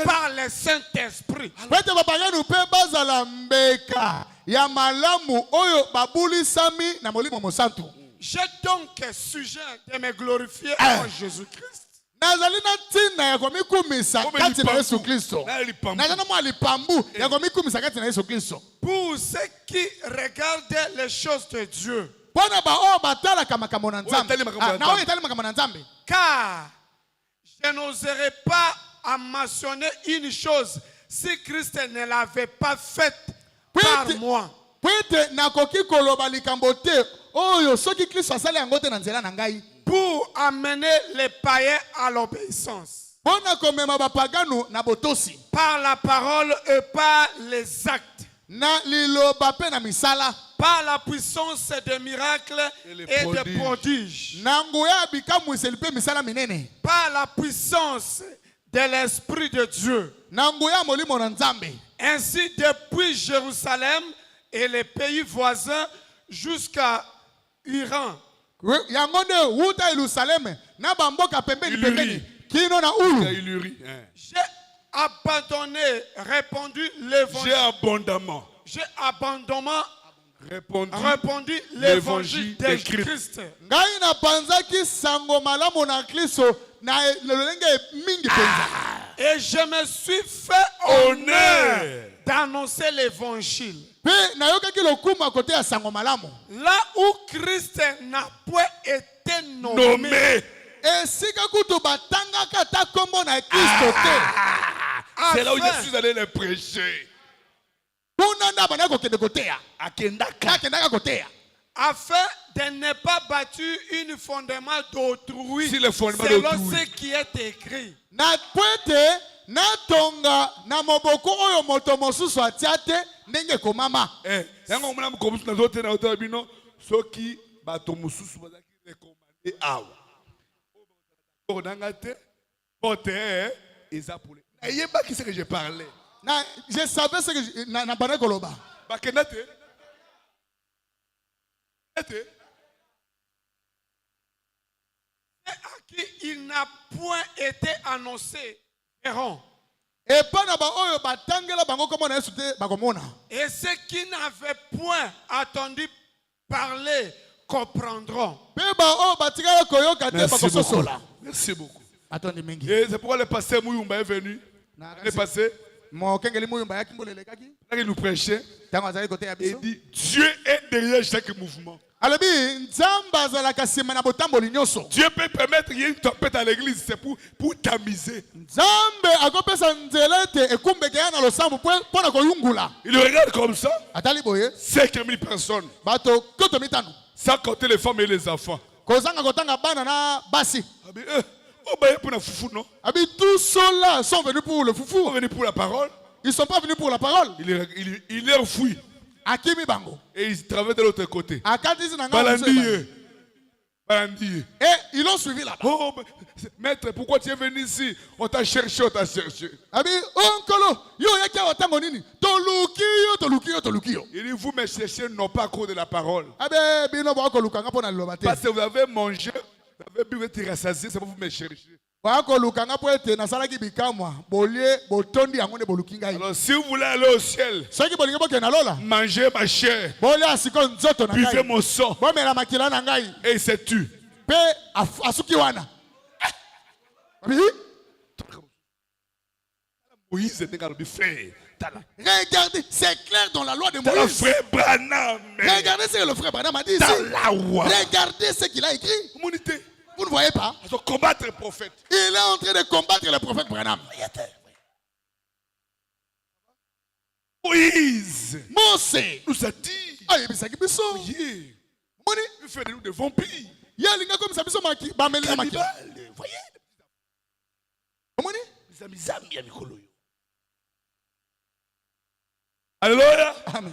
Speaker 1: par le Saint-Esprit.
Speaker 3: Wete bapagano pe bazala mbeka ya malamu oyo babulisami na molimo mosantu.
Speaker 1: J'ai donc sujet de me glorifier en Jésus-Christ.
Speaker 3: Nazali na tina ya komikumisa kati na Yesu Kristo. Nazana mo alipambu ya komikumisa kati na Yesu Kristo.
Speaker 1: Pour ceux qui regardent les choses de Dieu.
Speaker 3: Bona ba o batala kama kama na nzambe. Na o etali kama na nzambe.
Speaker 1: Car je n'oserais pas à mentionner une chose si Christ ne l'avait pas faite par moi.
Speaker 3: Pwete nakoki koloba likambo te oyo soki Kristo asali yango te na nzela na ngai.
Speaker 1: Pour amener les païens à l'obéissance. Par la parole et par les actes. Par la puissance des miracles et des prodiges. Par la puissance de l'Esprit de Dieu. Ainsi, depuis Jérusalem et les pays voisins jusqu'à Iran.
Speaker 3: J'ai
Speaker 1: abandonné, répandu l'évangile. J'ai abondamment répandu l'évangile de Christ. Et je me suis fait honneur d'annoncer l'évangile. Là où Christ n'a point été nommé.
Speaker 2: C'est là où je suis allé le prêcher.
Speaker 1: Afin de ne pas bâtir une fondement d'autrui selon ce qui est écrit.
Speaker 2: ceux qui bateau mususu bazaki recommandé awa. Pour n'angate, porter ezapole. N'ayez pas qui c'est que je parlais.
Speaker 3: Je savais ce que n'a pas koloba.
Speaker 2: Bakenate.
Speaker 1: À qui il n'a point été annoncé. Errant.
Speaker 3: Et pas na ba oyo batangela bango comme on a sauté bakomona.
Speaker 1: Et ceux qui n'avaient point attendu parler comprendront.
Speaker 2: Merci beaucoup. Merci beaucoup. Et c'est pourquoi le pasteur Mouyumba est venu. L'année passée, il nous prêchait. Il dit Dieu est derrière chaque mouvement. Dieu peut permettre qu'il y ait une tempête à l'église, c'est pour t'amuser. Il regarde comme ça. 5000 personnes. Sans compter les femmes et les enfants. Tous ceux-là sont venus pour le foufou. Ils sont venus pour la parole.
Speaker 3: Ils ne sont pas venus pour la parole.
Speaker 2: Il leur fuit. Et ils travaillent de l'autre côté. Balandier.
Speaker 3: Et ils l'ont suivi là-bas.
Speaker 2: Oh, maître, pourquoi tu es venu ici? On t'a cherché, on t'a cherché. Il dit, vous me cherchez non pas à cause de la parole. Parce que vous avez mangé, vous avez bu, vous êtes rassasié, c'est pour vous me chercher. Alors si vous voulez aller au ciel, mangez ma chair, buvez mon sang, et il s'est tué. Moïse
Speaker 3: regardez, c'est clair dans la loi de Moïse. Regardez ce que le frère Branham a dit ici. Regardez ce qu'il a écrit. Vous ne voyez pas?
Speaker 2: Combattre le prophète.
Speaker 3: Il est en train de combattre le prophète Branham.
Speaker 2: Moïse
Speaker 3: nous a dit. Il
Speaker 2: fait de nous des vampires. Alléluia.
Speaker 3: Amen.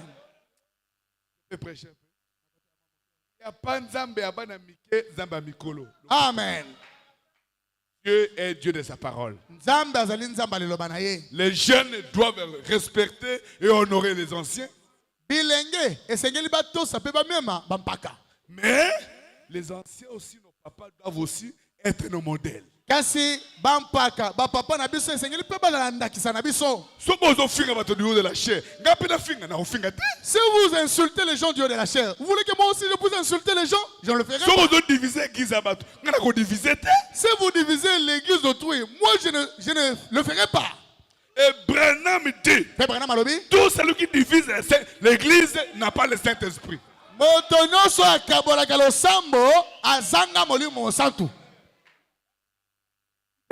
Speaker 3: Amen.
Speaker 2: Dieu est Dieu de sa parole. Les jeunes doivent respecter et honorer les anciens. Mais les anciens aussi, nos papas doivent aussi être nos modèles. Si
Speaker 3: vous insultez les gens du haut de la chair, vous voulez que moi aussi je puisse insulter les gens? Je ne le ferai pas. Si vous divisez l'église d'autrui, moi je ne le ferai pas.
Speaker 2: Et Branham dit, tout celui qui divise l'église n'a pas le Saint-Esprit.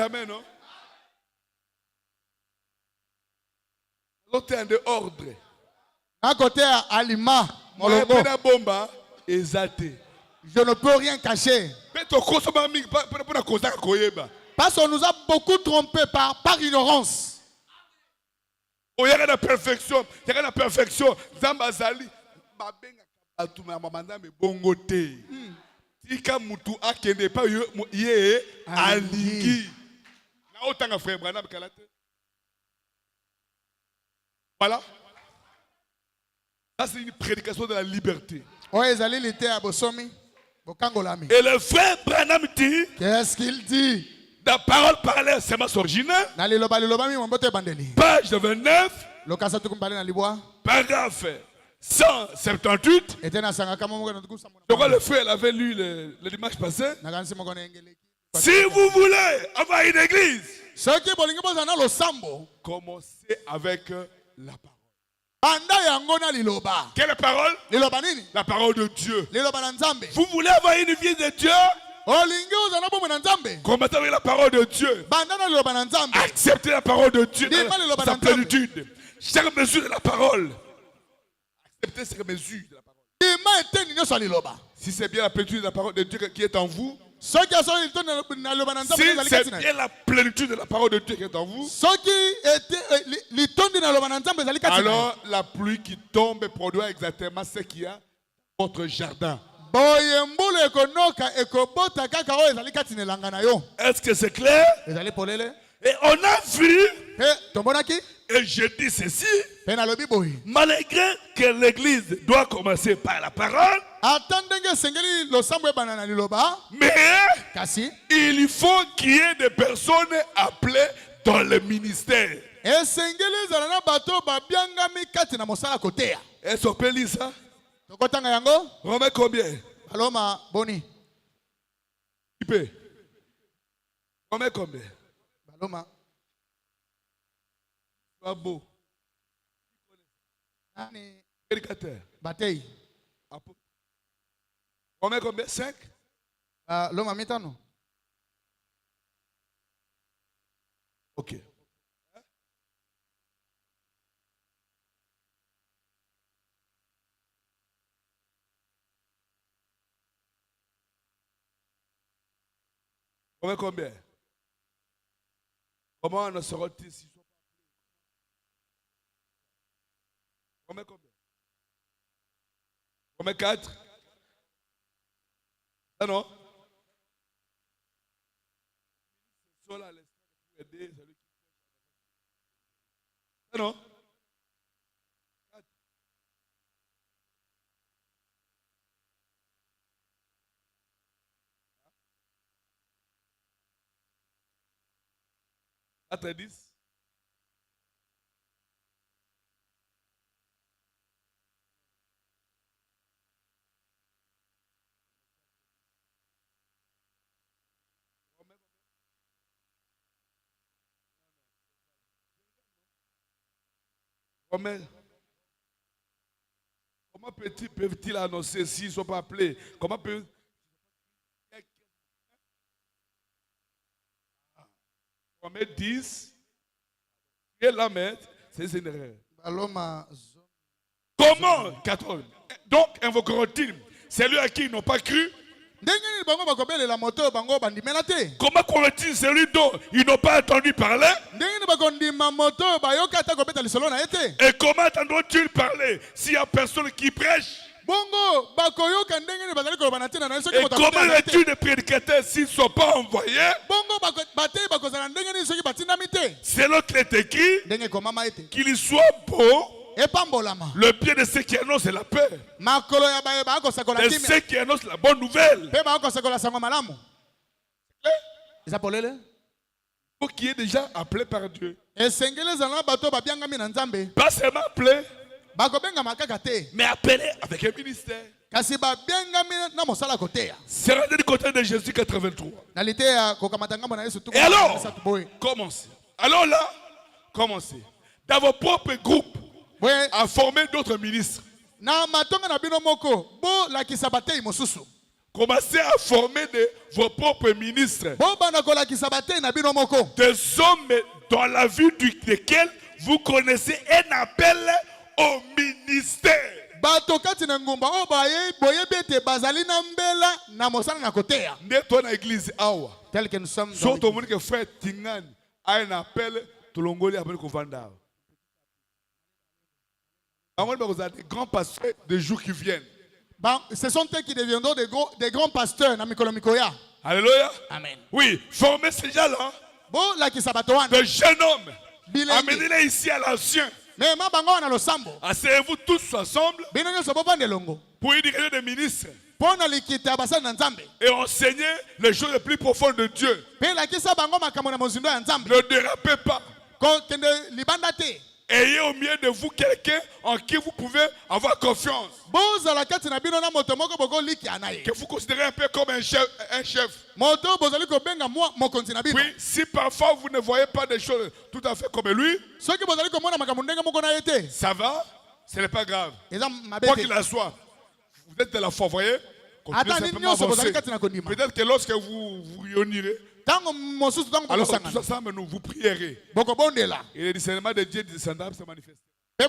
Speaker 2: Amen, non? L'autre est en dehors.
Speaker 3: À côté à Alima,
Speaker 2: je
Speaker 3: ne peux rien cacher. Parce qu'on nous a beaucoup trompés par ignorance.
Speaker 2: Il y a la perfection. Il y a la perfection. Zambazali. Tika mutu akende pa ye aliki. Na otanga frère Branham kalate. Voilà. Ça c'est une prédication de la liberté.
Speaker 3: Et
Speaker 2: le frère Branham dit,
Speaker 3: qu'est-ce qu'il dit?
Speaker 2: La parole parlée, c'est ma originale. Page 29. Paragraphe 178. Pourquoi le frère avait lu le dimanche passé? Si vous voulez avoir une église, commencez avec la parole. Quelle parole? La parole de Dieu. Vous voulez avoir une vie de Dieu? Combattez avec la parole de Dieu. Acceptez la parole de Dieu dans sa plénitude. Chaque mesure de la parole. Acceptez chaque mesure de la parole. Si c'est bien la plénitude de la parole de Dieu qui est en vous, si c'est bien la plénitude de la parole de Dieu qui est en vous, alors la pluie qui tombe produit exactement ce qu'il y a votre jardin. Est-ce que c'est clair? Et on a vu, et je dis ceci, malgré que l'église doit commencer par la parole, mais il faut qu'il y ait des personnes appelées dans le ministère. Est-ce qu'on peut lire ça? Romains combien?
Speaker 3: Paloma Boni.
Speaker 2: Tu peux. Romains combien?
Speaker 3: Paloma.
Speaker 2: Pas beau. Prédicateur.
Speaker 3: Bataille.
Speaker 2: Romains combien? 5?
Speaker 3: Loma mitano.
Speaker 2: Ok. Combien? Comment on sera-t-il si combien? Combien 4? Ah non? Ah non? Après 10. Comment peuvent-ils annoncer s'ils ne sont pas appelés? Comment peuvent... Romains 10, et la mettre, c'est une erreur. Comment 14? Donc invoqueront-ils celui à qui ils n'ont pas cru? Comment croiront-ils celui dont ils n'ont pas entendu parler? Et comment entendront-ils parler s'il n'y a personne qui prêche? Et comment es-tu des prédicateurs s'ils ne sont pas envoyés? C'est l'autre est écrit qu'il soit beau. Le pied de ceux qui annoncent la paix. De ceux qui annoncent la bonne nouvelle. Il faut qu'il est déjà appelé par Dieu. Pas seulement appelé, mais appelé avec un ministère. C'est rendu du côté de Jésus 83. Et alors, commencez. Alors là, commencez. Dans vos propres groupes, à former d'autres ministres. Commencez à former vos propres ministres. Des hommes dans la vue desquels vous connaissez un appel au ministère.
Speaker 3: Tel que nous sommes
Speaker 2: dans l'église. Frère Tingan a un appel tout l'ongoli après Kovanda. Vous avez des grands pasteurs des jours qui viennent.
Speaker 3: Ce sont eux qui deviendront des grands pasteurs.
Speaker 2: Alléluia.
Speaker 3: Amen.
Speaker 2: Oui, formez ces gens-là. De jeunes hommes. Amenez-les ici à l'ancien. Asseyez-vous tous ensemble pour une réunion de ministres. Et enseignez les choses les plus profondes de Dieu. Ne dérapez pas. Ayez au milieu de vous quelqu'un en qui vous pouvez avoir confiance. Que vous considérez un peu comme un chef. Oui, si parfois vous ne voyez pas des choses tout à fait comme lui, ça va, ce n'est pas grave. Quoi qu'il en soit, vous êtes de la foi, vous voyez? Peut-être que lorsque vous réunirez, alors tous ensemble nous vous prierez. Et le discernement de Dieu descendra se manifester. Et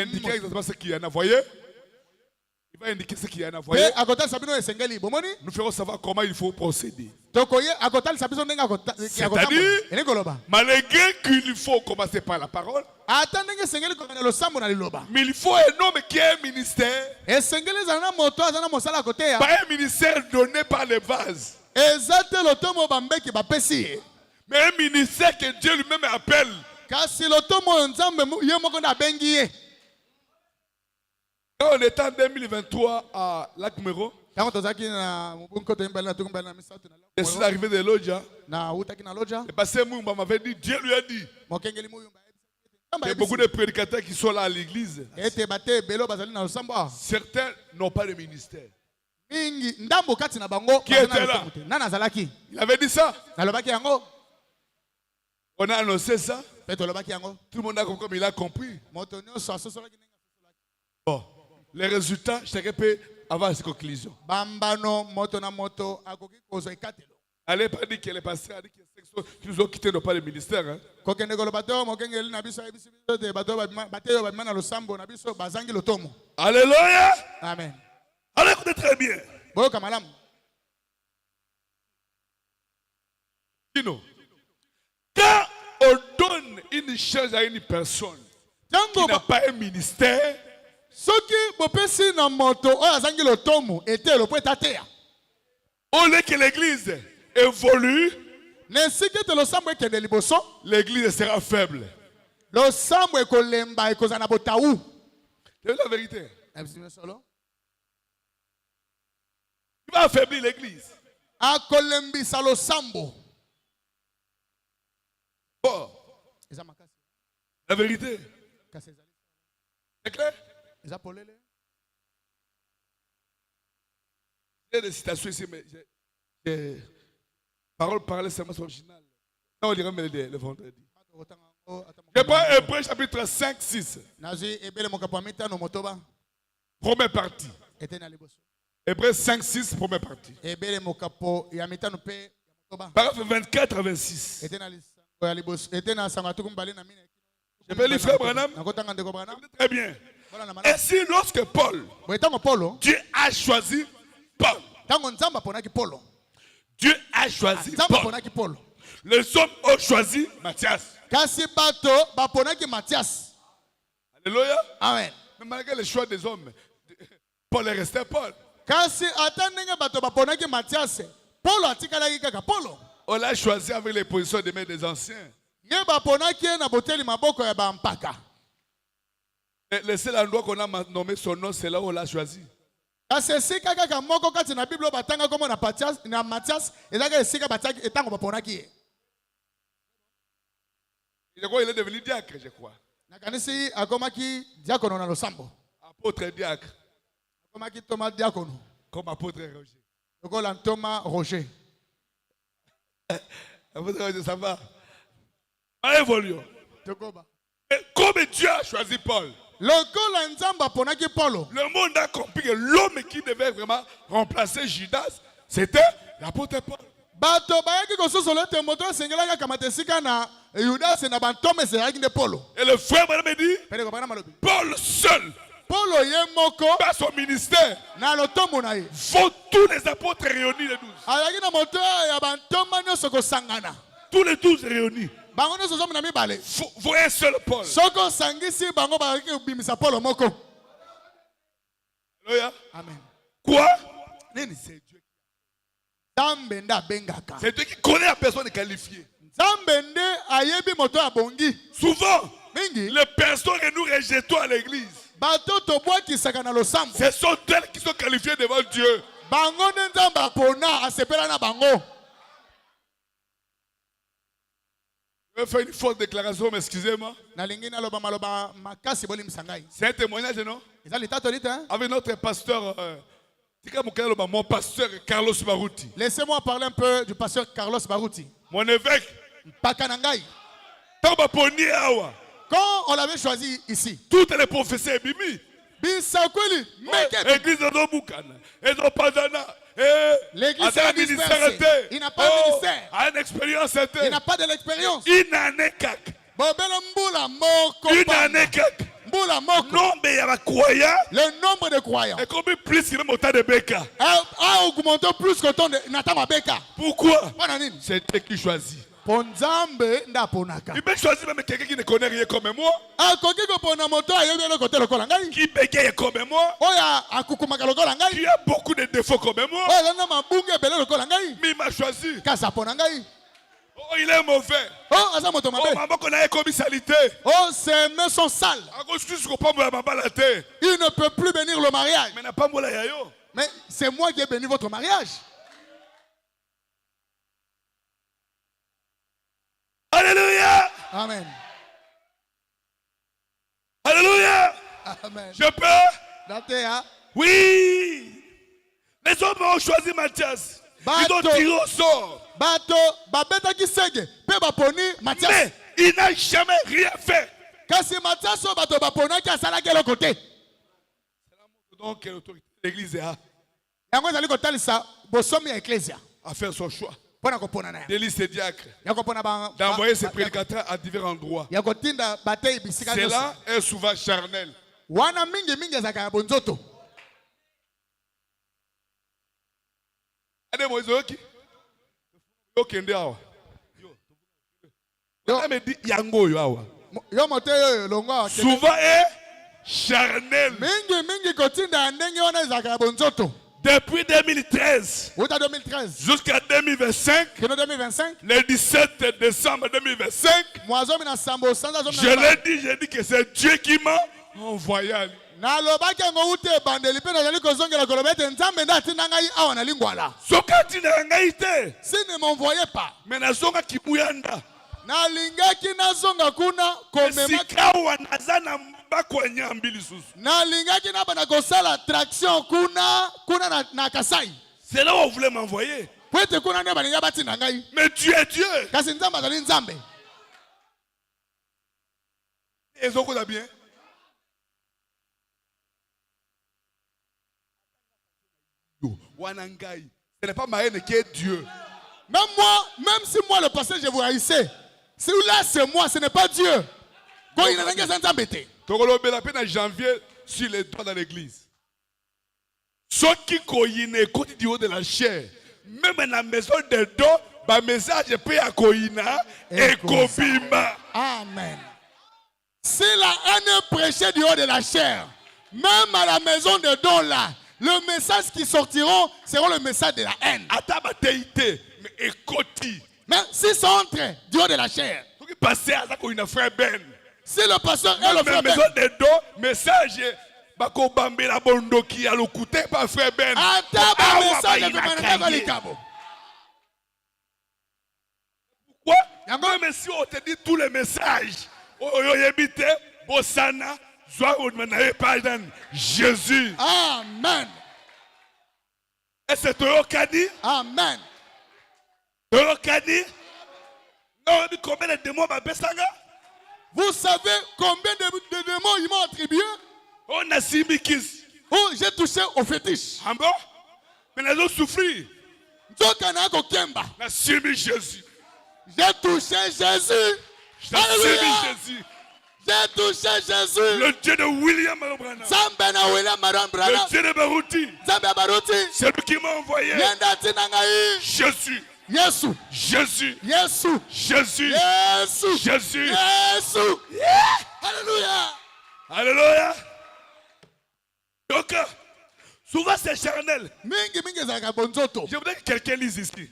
Speaker 2: indiquer exactement ce qu'il y en a. Voyez? Il va indiquer ce qu'il y en a. Voyez? Nous ferons savoir comment il faut procéder. C'est-à-dire, malgré qu'il faut commencer par la parole, mais il faut un homme qui a un ministère, pas un ministère donné par les vases, mais un ministère que Dieu lui-même appelle. Quand on était en 2023 à Lac-Méro, je suis arrivé de Lodja. Le pasteur Moumba m'avait dit, Dieu lui a dit. Il y a beaucoup de prédicateurs qui sont là à l'église. Certains n'ont pas de ministère. Qui était là? Il avait dit ça. On a annoncé ça. Tout le monde a compris, comme il a compris. Bon, les résultats, chacun peut avoir ses conclusions. Allez pas dire qu'elle est passée, elle dit qu'ils nous ont quitté, n'ont pas le ministère. Hein. Alléluia.
Speaker 3: Amen.
Speaker 2: Allez, écoutez très bien. Quand on donne une chose à une personne qui n'a pas un ministère, au lieu que l'église évolue, l'église sera faible. C'est la vérité. Il va affaiblir l'église. Bon. La vérité. C'est clair? Il y a des citations ici, mais parole parlée, c'est moi original. On dirait le vendredi. Je prends Hébreux chapitre 5, 6. Première partie. Hébreux 5, 6, première partie. Paragraphe 24 à 26. Je vais lire frère Branham. Très bien. Ainsi, lorsque Paul, Dieu a choisi Paul. Dieu a choisi Paul. Les hommes ont choisi Matthias. Alléluia.
Speaker 3: Amen.
Speaker 2: Mais malgré le choix des hommes, Paul est resté Paul. On l'a choisi avec les positions des mains des anciens. Le seul endroit qu'on a nommé son nom, c'est là où on l'a choisi. C'est quoi, il est devenu diacre, je crois. Apôtre diacre. Comme apôtre Roger. Apôtre Roger, ça va. Évoluons. Et comme Dieu a choisi Paul, le monde a compris que l'homme qui devait vraiment remplacer Judas, c'était l'apôtre Paul. Et le frère me dit, Paul seul, par son ministère, faut tous les apôtres réunis, les 12. Tous les 12 réunis. Faut un seul Paul. Alléluia.
Speaker 3: Amen.
Speaker 2: Quoi? C'est Dieu qui connaît la personne qualifiée. Souvent, les personnes que nous rejetons à l'église, ce sont elles qui sont qualifiées devant Dieu. Je vais faire une fausse déclaration, mais excusez-moi. C'est un témoignage, non? Avec notre pasteur, mon pasteur Carlos Baruti.
Speaker 3: Laissez-moi parler un peu du pasteur Carlos Baruti.
Speaker 2: Mon évêque. Quand
Speaker 3: on l'avait choisi ici,
Speaker 2: toutes les prophéties bimi. L'église de Nobukana, et de Padana,
Speaker 3: l'église a un ministère. Il n'a pas de ministère.
Speaker 2: Une expérience.
Speaker 3: Il n'a pas de l'expérience.
Speaker 2: Une année kak. Une année kak.
Speaker 3: Le nombre de croyants
Speaker 2: est comme plus que le temps de Beka.
Speaker 3: a augmenté plus que le temps de Nathan Beka.
Speaker 2: Pourquoi? C'est Dieu qui choisit. Il peut choisir même quelqu'un qui ne connaît rien comme moi. Qui bégaye comme moi. Qui a beaucoup de défauts comme moi. Mais il m'a choisi. Oh, il est mauvais. Oh, maman qu'on a commis salité.
Speaker 3: Oh, ses mains sont sales. Il ne peut plus bénir le mariage. Mais c'est moi qui ai béni votre mariage.
Speaker 2: Alléluia.
Speaker 3: Amen.
Speaker 2: Alléluia.
Speaker 3: Amen.
Speaker 2: Je peux? Oui. Les hommes ont choisi Matthias. Ils ont tiré au sort. Mais il n'a jamais rien fait. Donc l'église a fait son choix. D'élis ses diacres, d'envoyer ses prédicateurs à divers endroits. Cela est souvent charnel. Souvent est charnel. Depuis 2013 jusqu'à 2025, le 17 décembre 2025, j'ai dit que c'est Dieu qui m'a envoyé.
Speaker 3: S'il ne m'envoyait pas,
Speaker 2: c'est là où on voulait m'envoyer. Mais Dieu est Dieu. Et ils ont bien. Ce n'est pas Maïne qui est Dieu.
Speaker 3: Même moi, même si moi le pasteur je vous haïssais, si là c'est moi, ce n'est pas Dieu. Quand il n'a
Speaker 2: en janvier sur les doigts dans l'église. Ceux qui koyine côté du haut de la chair, même dans la maison de dos, le message peut à koyina et kobima.
Speaker 3: Amen. Si la haine prêchait du haut de la chair, même à la maison de dos là, le message qui sortiront seront le message de la haine. Mais si ça entre du haut de la chair, si le pasteur est le frère Ben,
Speaker 2: message bakobambela bondoki ya lokute pa frère Ben. Pourquoi? Même si on te dit tous les messages, Bosana, Jésus.
Speaker 3: Amen.
Speaker 2: Et c'est Toyokadi.
Speaker 3: Amen.
Speaker 2: Toyokadi. Non, combien de démons m'a besanga?
Speaker 3: Vous savez combien de démons ils m'ont attribué?
Speaker 2: On a simikis.
Speaker 3: Oh, j'ai touché au fétiche.
Speaker 2: Ah bon? Mais les autres souffrent.
Speaker 3: Na
Speaker 2: simi Jésus.
Speaker 3: J'ai touché Jésus.
Speaker 2: Jésus.
Speaker 3: J'ai touché Jésus.
Speaker 2: Le Dieu de William Marbrana.
Speaker 3: Le
Speaker 2: Dieu de Baruti. C'est lui qui m'a envoyé. Jésus.
Speaker 3: Jésus.
Speaker 2: Jésus.
Speaker 3: Jésus.
Speaker 2: Jésus.
Speaker 3: Jésus.
Speaker 2: Jésus.
Speaker 3: Jésus.
Speaker 2: Yeah.
Speaker 3: Alléluia.
Speaker 2: Alléluia. Donc, souvent c'est charnel. Je voudrais que quelqu'un lise ici.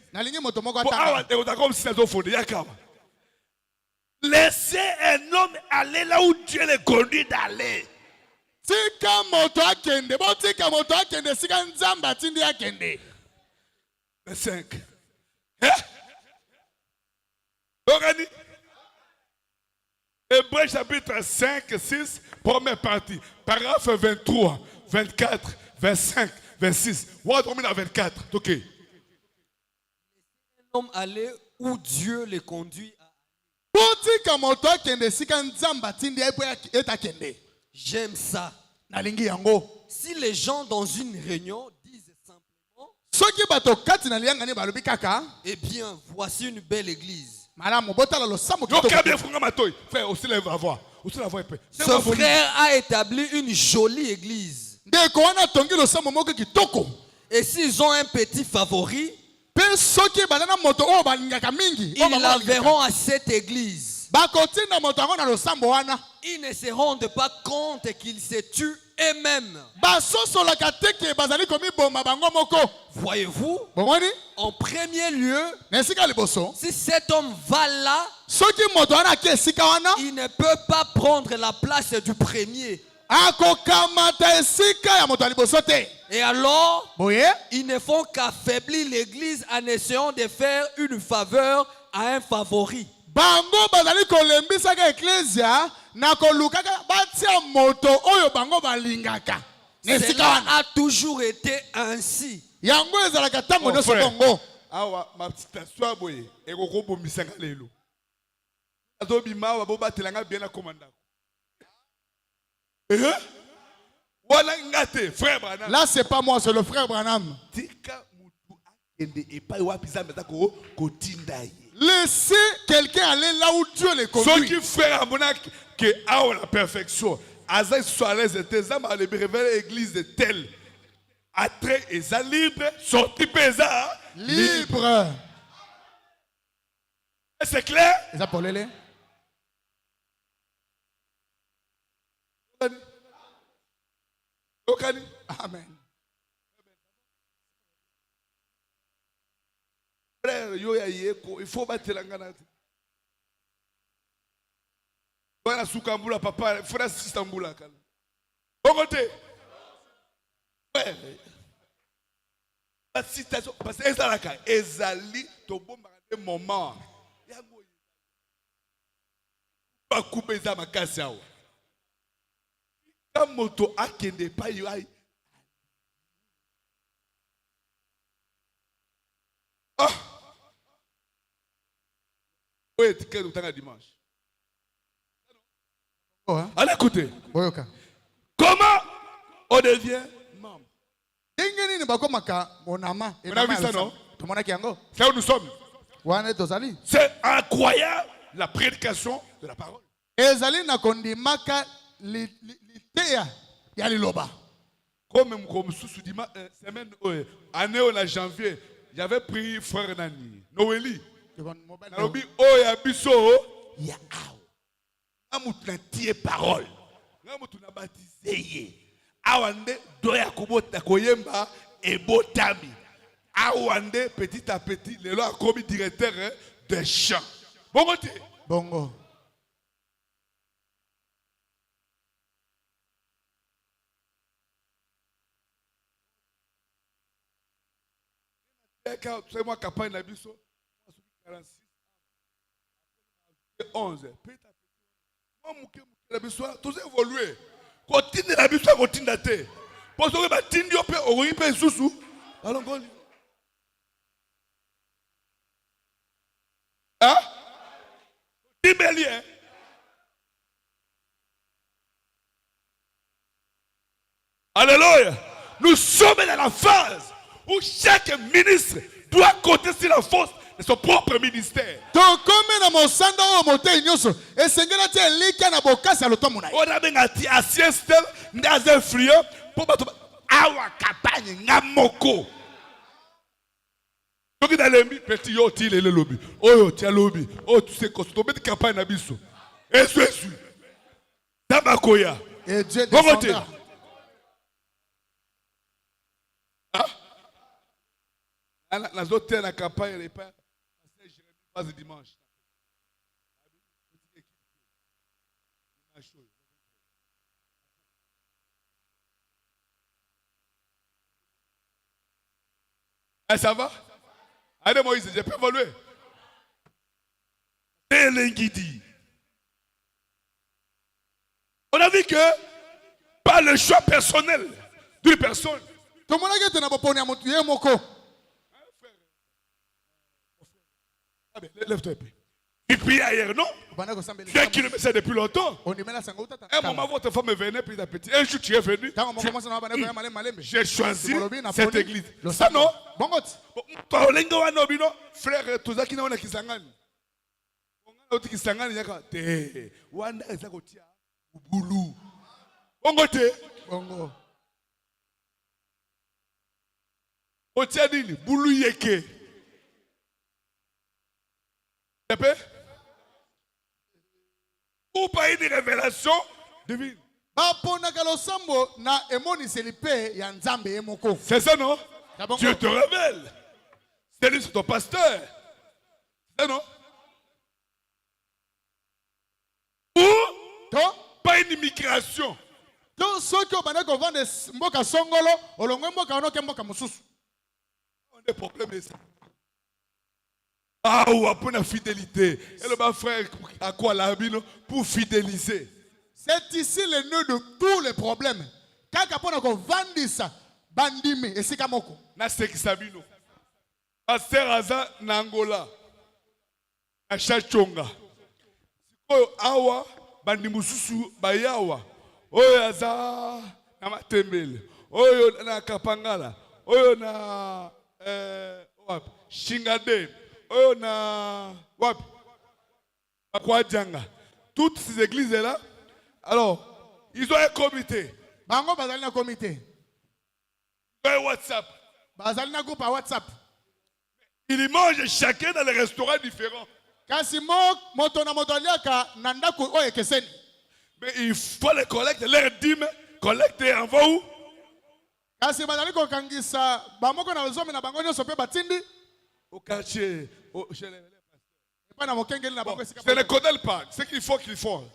Speaker 2: Laissez un homme aller là où Dieu le conduit d'aller. 5. Hébreux chapitre 5, 6, première partie. Paragraphe 23, 24, 25, 26. On termine à 24. Ok.
Speaker 4: Un homme aller où Dieu le conduit. J'aime ça. Si les gens dans une réunion disent simplement, eh bien, voici une belle église.
Speaker 2: Frère, aussi lève la voix.
Speaker 4: Ce frère a établi une jolie église. Et s'ils ont un petit favori, ils la verront à cette église. Ils ne se rendent pas compte qu'ils se tuent eux-mêmes. Voyez-vous, en premier lieu, si cet homme va là, il ne peut pas prendre la place du premier. Et alors, ils ne font qu'affaiblir l'église en essayant de faire une faveur à un favori. Cela a toujours été ainsi.
Speaker 3: Là, c'est pas moi, c'est le frère Branham. Laissez quelqu'un aller là où Dieu les conduit.
Speaker 2: Ceux qui font que la perfection, Azaï soit à l'aise, à révéler l'église de telle. Après, ils sont libres, sortis pesa.
Speaker 3: Libre.
Speaker 2: C'est clair?
Speaker 3: Ils appellent. Amen.
Speaker 2: Frère, il faut battre la gana. Voilà Soukambula, papa, frère Sistambula. Bon côté. Ouais. La citation, parce que Ezalaka, Ezali, ton bon moment. Pas couper ça ma casse. Quand moto a kende pas yo ai. Ah. Oui, tu es le dimanche. Allez écoutez. Comment on devient membre? On a vu ça, non? C'est où nous sommes. C'est incroyable la prédication de la parole. Comme sous dimanche, semaine, année en janvier, j'avais pris frère Nani, Noélie. Nalobi oya biso ya awo. Amutu na tie parole. Amutu na baptisé ye. Awande doya kobota koyemba ebotami. Awande petit à petit le loi comme directeur de chant. Bon côté.
Speaker 3: Bongo.
Speaker 2: C'est moi campagne la biso. 46 11 la biso tous évoluer continue la biso continue te parce que ba tindi opé oyi pe susu alongoli hein Tibelien alléluia nous sommes dans la phase où chaque ministre doit compter sur la force de son propre ministère. On a bien ancien style dans influent pour awa campagne ngamoko. Donc dans les petit yo ti le lobby. Oh yo ti lobby. Oh tu sais costo bet campagne na biso. Et Jésus. Tabakoya.
Speaker 3: Et Dieu descendra.
Speaker 2: Nas autres la campagne n'est pas pas dimanche. Ah, ça va? Allez Moïse, je peux évoluer. On a vu que par le choix personnel d'une personne. Lève-toi un peu. Il prie ailleurs, non? Tu es qui le message depuis longtemps. Un moment, votre femme est venue petit à petit. Un jour, tu es venu. J'ai choisi cette église. Ça, non? Frère, tout ça qui n'a pas de Kisangani. Wanda Boulou. Bongo te.
Speaker 3: Bongo.
Speaker 2: Otiadini, boulou yeke. T'as ou pas une révélation divine. C'est ça, non? Dieu te révèle. C'est lui, c'est ton pasteur. C'est ça, non? Ou pas une immigration. On a des problèmes. Ah, ou pour la fidélité. Et le bas frère, à quoi l'habino pour fidéliser.
Speaker 3: C'est ici le nœud de tous les problèmes. Kaka pona ko vandisa bandime esika moko.
Speaker 2: Na sekisabino. Pasteur Aza Nangola. Na Chachonga. Sikoyo awa bandimususu bayawa. Oyo Aza na Matembele. Oyo na Kapangala. Oyo na Shingade. Oyo na wapi? Akwadjanga. Toutes ces églises là. Alors, ils ont un comité.
Speaker 3: Bango bazali na comité.
Speaker 2: Ils ont un WhatsApp.
Speaker 3: Bazali na groupe à WhatsApp.
Speaker 2: Ils mangent chacun dans les restaurants différents.
Speaker 3: Kasi moto na moto aliaka na ndako oyo ekeseni.
Speaker 2: Mais il faut les collecter, leur dîme, collecter en vous.
Speaker 3: Kasi bazali ko kangisa bamoko na zomi na bango nyonso pe batindi
Speaker 2: au quartier, chez les
Speaker 3: bon,
Speaker 2: je ne connais pas ce qu'il faut qu'ils font.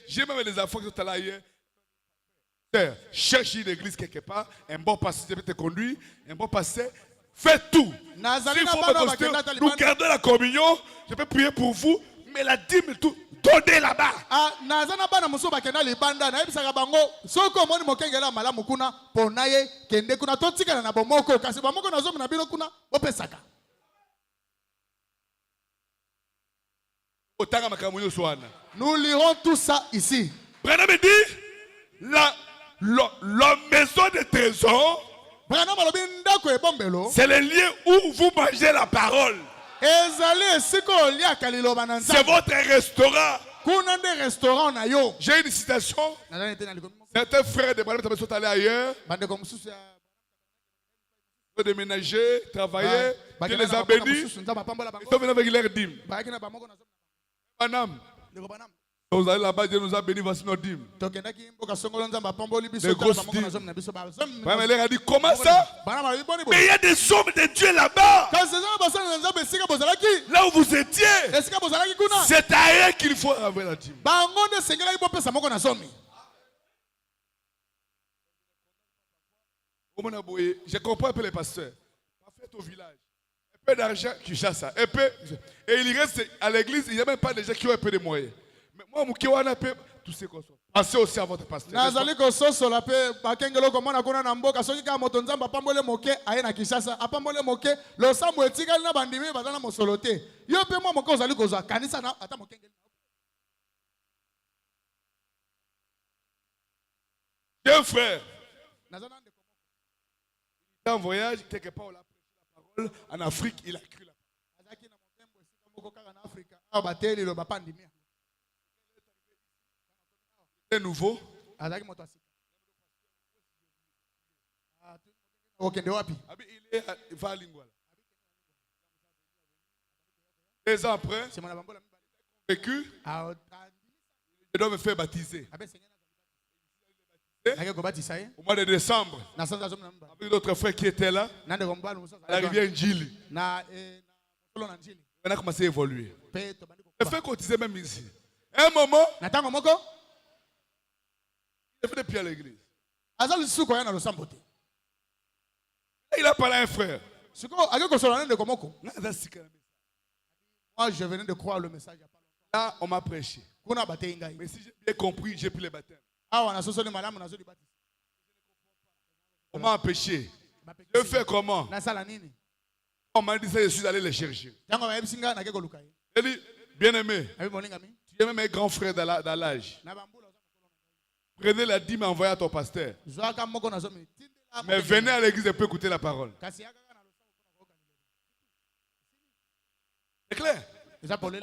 Speaker 2: J'ai même les enfants qui sont là hier. Cherche une église quelque part, un bon pasteur peut te conduire, un bon pasteur, faites tout. S'il faut me constater, nous gardons la communion, je peux prier pour vous, mais la dîme, tout, donnez là-bas.
Speaker 3: Nous lirons tout ça ici.
Speaker 2: Branham dit la maison de trésor, c'est le lieu où vous mangez la parole. C'est votre restaurant. J'ai une citation. Certains frères de Branham sont allés ailleurs. Ils ont déménagé, travaillé. Dieu les a bénis. Ils sont venus avec leur dîme. Branham. Vous allez là-bas, Dieu nous a bénis, voici nos dîmes. Les grosses dîmes. Branham a dit, comment ça? Mais il y a des hommes de Dieu là-bas. Là où vous étiez, c'est à eux qu'il faut avoir la dîme. Je comprends un peu les pasteurs. Faites au village. Un peu d'argent qui chasse ça. Et il reste à l'église, il n'y a même pas de gens qui ont un peu de moyens. Mais moi, je peux tout ce qu'on soit. Pensez aussi à votre pasteur. Deux frères. En voyage, quelque part, on a prêché la parole. En Afrique, il a cru la parole. C'est nouveau. Il va à Lingouala. 2 ans après, vécu, je dois me faire baptiser. Au mois de décembre, avec d'autres frères qui étaient là, à la rivière Njili, on a commencé à évoluer. Le fait qu'on disait même ici. Un moment, il a fait des pieds à l'église. Il a parlé à un frère.
Speaker 3: Moi, je venais de croire le message.
Speaker 2: Là, on m'a prêché. Mais si j'ai bien compris, j'ai pris les baptêmes. On m'a empêché. Je fais comment? On m'a dit ça, je suis allé les chercher. Il dit, bien aimé, tu es même un grand frère dans l'âge. Prenez la dîme et envoyez à ton pasteur. Mais venez à l'église et peut écouter la parole. C'est clair?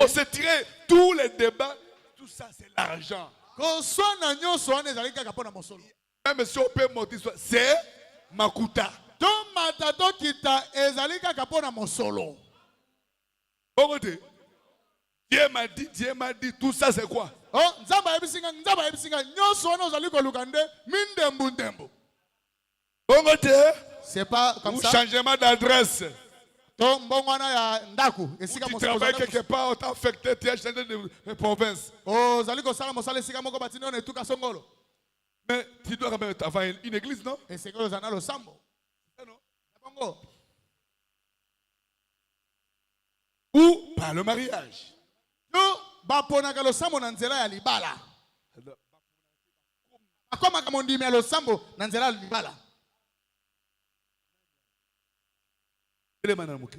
Speaker 2: On s'est tiré tous les débats, tout ça, c'est l'argent.
Speaker 3: Même si
Speaker 2: on peut monter, c'est makuta. Dieu m'a dit, tout ça c'est quoi?
Speaker 3: C'est pas comme
Speaker 2: ou
Speaker 3: ça.
Speaker 2: Changement d'adresse.
Speaker 3: Tu
Speaker 2: travailles quelque part, on t'a affecté, tu as changé de province. Mais tu dois quand même avoir une église, non? Ou par le mariage. Il est manamouké.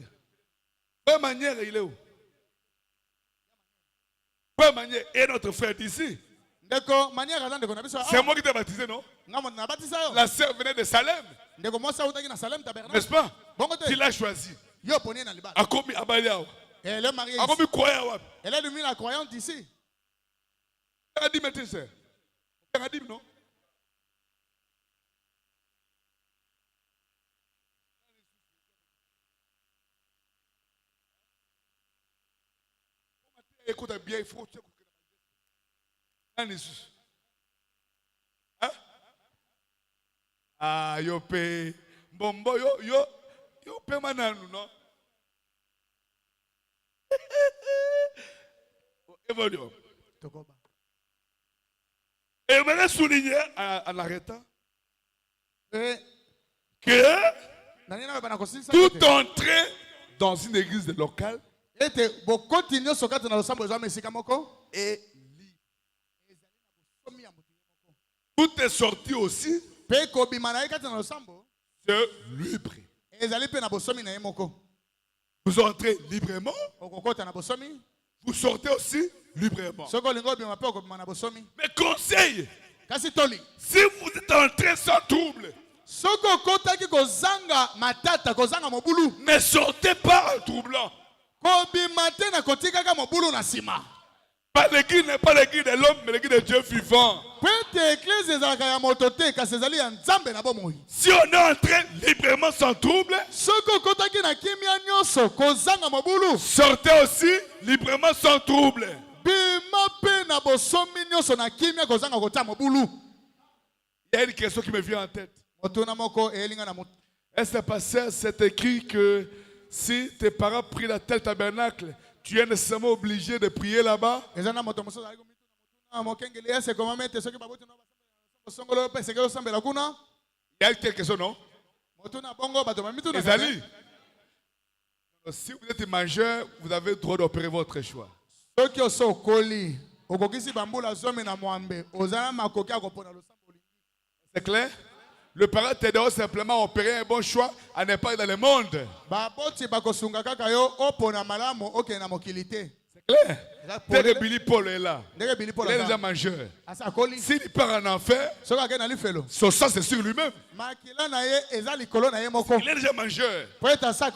Speaker 2: Quelle manière il est où? Quelle manière est notre frère d'ici? C'est moi qui t'ai baptisé, non? La sœur venait de Salem. N'est-ce pas? Tu l'as choisi. Akomi Abaliao.
Speaker 3: Elle est mariée
Speaker 2: Akomi Koya.
Speaker 3: Elle est devenue la croyante ici.
Speaker 2: Elle a dit maintenant, c'est. Elle a dit non? Écoute bien, il faut. Hein? Ah, yo pe. Bombo, yo pe mananu, non? Évoluons. Et je voudrais souligner en arrêtant que toute entrée dans une église locale est tout est sorti aussi c'est libre. Vous entrez librement, vous sortez aussi librement. Mais conseil, si vous êtes entré sans trouble, ne sortez pas en troublant. Pas l'église n'est pas l'église de l'homme, mais l'église de Dieu vivant. Si on est entré librement sans trouble, sortez aussi librement sans trouble. Il y a une question qui me vient en tête. Est-ce que c'est écrit que si tes parents prient dans tel tabernacle, tu es nécessairement obligé de prier là-bas? Il y a quelque chose, non? Les amis, si vous êtes majeur, vous avez le droit d'opérer votre choix. C'est clair? Le parent t'aidera simplement à opérer un bon choix à ne pas aller dans le monde. C'est clair? Tel que Billy Paul est là. Il est déjà majeur. S'il part en enfer, son sang c'est sur lui-même. Il est déjà majeur. C'est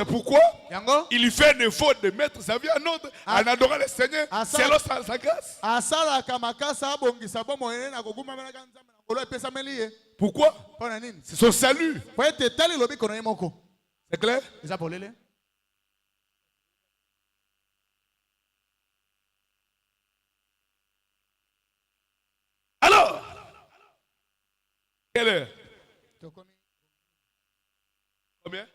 Speaker 2: pourquoi il lui fait un effort de mettre sa vie en ordre en adorant le Seigneur selon sa grâce. Pourquoi? C'est son salut. C'est clair? Alors, quelle heure? Combien?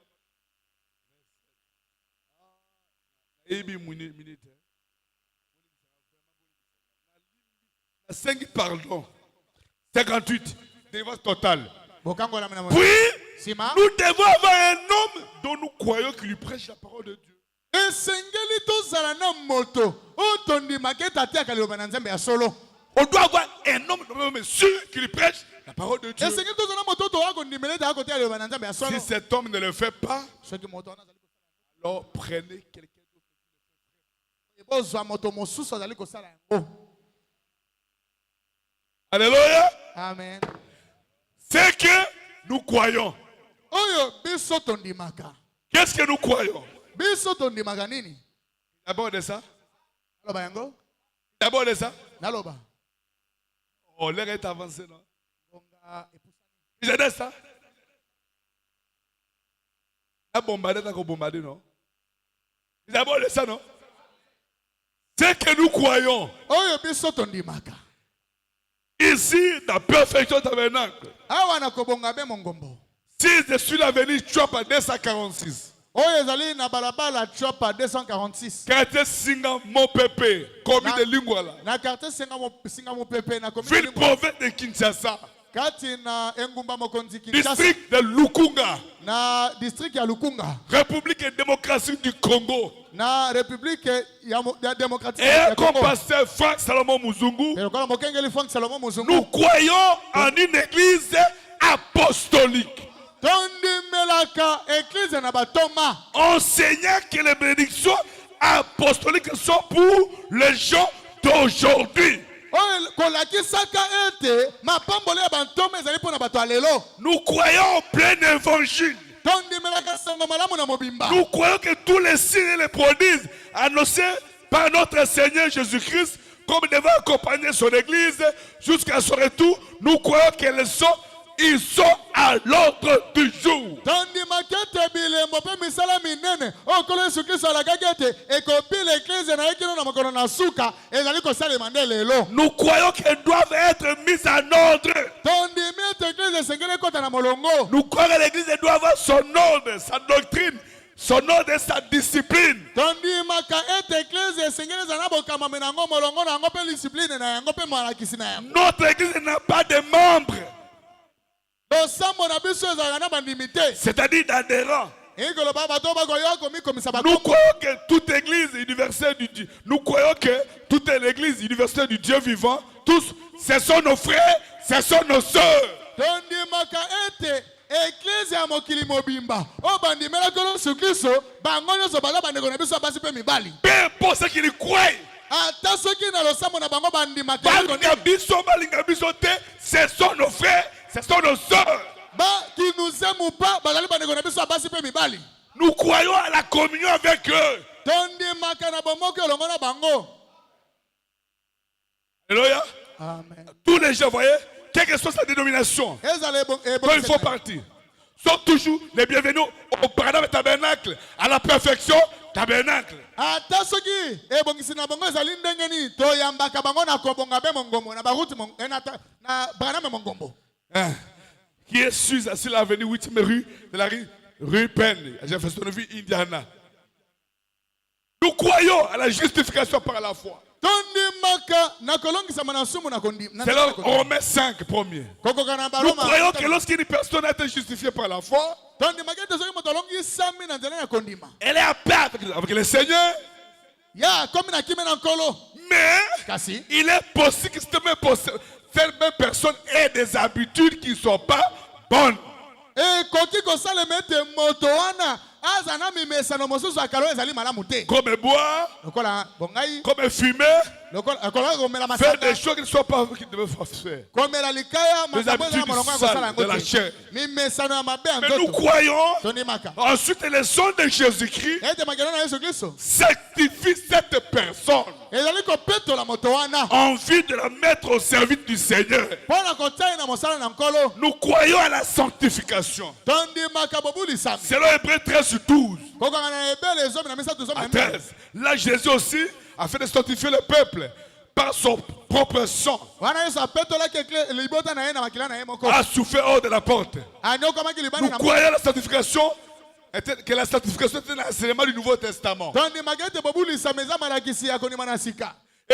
Speaker 2: 5 pardon. 58. Dévotion totale. Puis, nous devons avoir un homme dont nous croyons qu'il lui prêche la parole de Dieu. On doit avoir un homme sûr qui lui prêche la parole de Dieu. Si cet homme ne le fait pas, alors prenez quelqu'un d'autre. Alléluia.
Speaker 3: Amen.
Speaker 2: C'est que nous croyons. Qu'est-ce que nous croyons? D'abord de ça. D'abord de ça.
Speaker 3: Naloba.
Speaker 2: Oh, l'air est avancé, non? J'ai dit ça. La bombardé, t'as bombardé, non? D'abord de ça, non? C'est que nous croyons.
Speaker 3: Oyo biso tondimaka.
Speaker 2: Ici, dans Perfection Tabernacle.
Speaker 3: Awa na kobonga be mongombo.
Speaker 2: Si je suis l'avenue Chop à 246.
Speaker 3: Oyo ezali na balabala Chop à 246.
Speaker 2: Quartier Singa mon pépé, commune de Lingwala.
Speaker 3: Na quartier Singa mon pépé na commune
Speaker 2: Ville province de Kinshasa.
Speaker 3: Kati na engumba mokonzi Kinshasa.
Speaker 2: District de Lukunga.
Speaker 3: Na district ya Lukunga.
Speaker 2: République démocratique du Congo.
Speaker 3: Na république ya démocratique
Speaker 2: Et comme pasteur Frank Salomon Muzungu,
Speaker 3: nous
Speaker 2: nous croyons en une église apostolique. Enseignant que les bénédictions apostoliques sont pour les gens d'aujourd'hui. Nous croyons en plein évangile. Nous croyons que tous les signes et les prodiges annoncés par notre Seigneur Jésus-Christ, comme devant accompagner son église jusqu'à son retour, nous croyons ils sont à l'ordre du jour. Nous croyons qu'elles doivent être mises en ordre. Nous croyons que l'église doit avoir son ordre, sa doctrine, son ordre et sa discipline. Notre église n'a pas de membres. C'est-à-dire d'adhérents. Nous croyons que toute église universelle du Dieu, nous croyons que toute l'église universelle du Dieu vivant, tous, ce sont nos frères, ce sont nos sœurs. Peu importe ce qu'ils croient. Ce sont nos frères, ce sont nos sœurs. Nous croyons à la communion avec eux. Alléluia. Tous les gens, voyez, quelle que soit sa dénomination, quand ils font partie, sont toujours les bienvenus au paradis tabernacle, à la perfection tabernacle. Qui est sur l'avenue 8e rue de la rue Penn, à Jeffersonville, Indiana. Nous croyons à la justification par la foi. C'est là Romains 5 premier. Nous croyons que lorsqu'une personne a été justifiée par la foi, elle est à paix avec le Seigneur. Mais il est possible que cette même personne ait des habitudes qui ne sont pas bonnes. Comme boire, comme fumer, faire des choses qui ne sont pas qui devaient faire. Des habitudes sales de la chair. Mais nous croyons, ensuite le sang de Jésus-Christ sanctifie cette personne en vue de la mettre au service du Seigneur. Nous croyons à la sanctification. Selon Hébreux 13:12. À 13. Là, Jésus aussi a fait de sanctifier le peuple par son propre sang. A souffert hors de la porte. Nous croyons à la sanctification, que la sanctification est un enseignement du Nouveau Testament.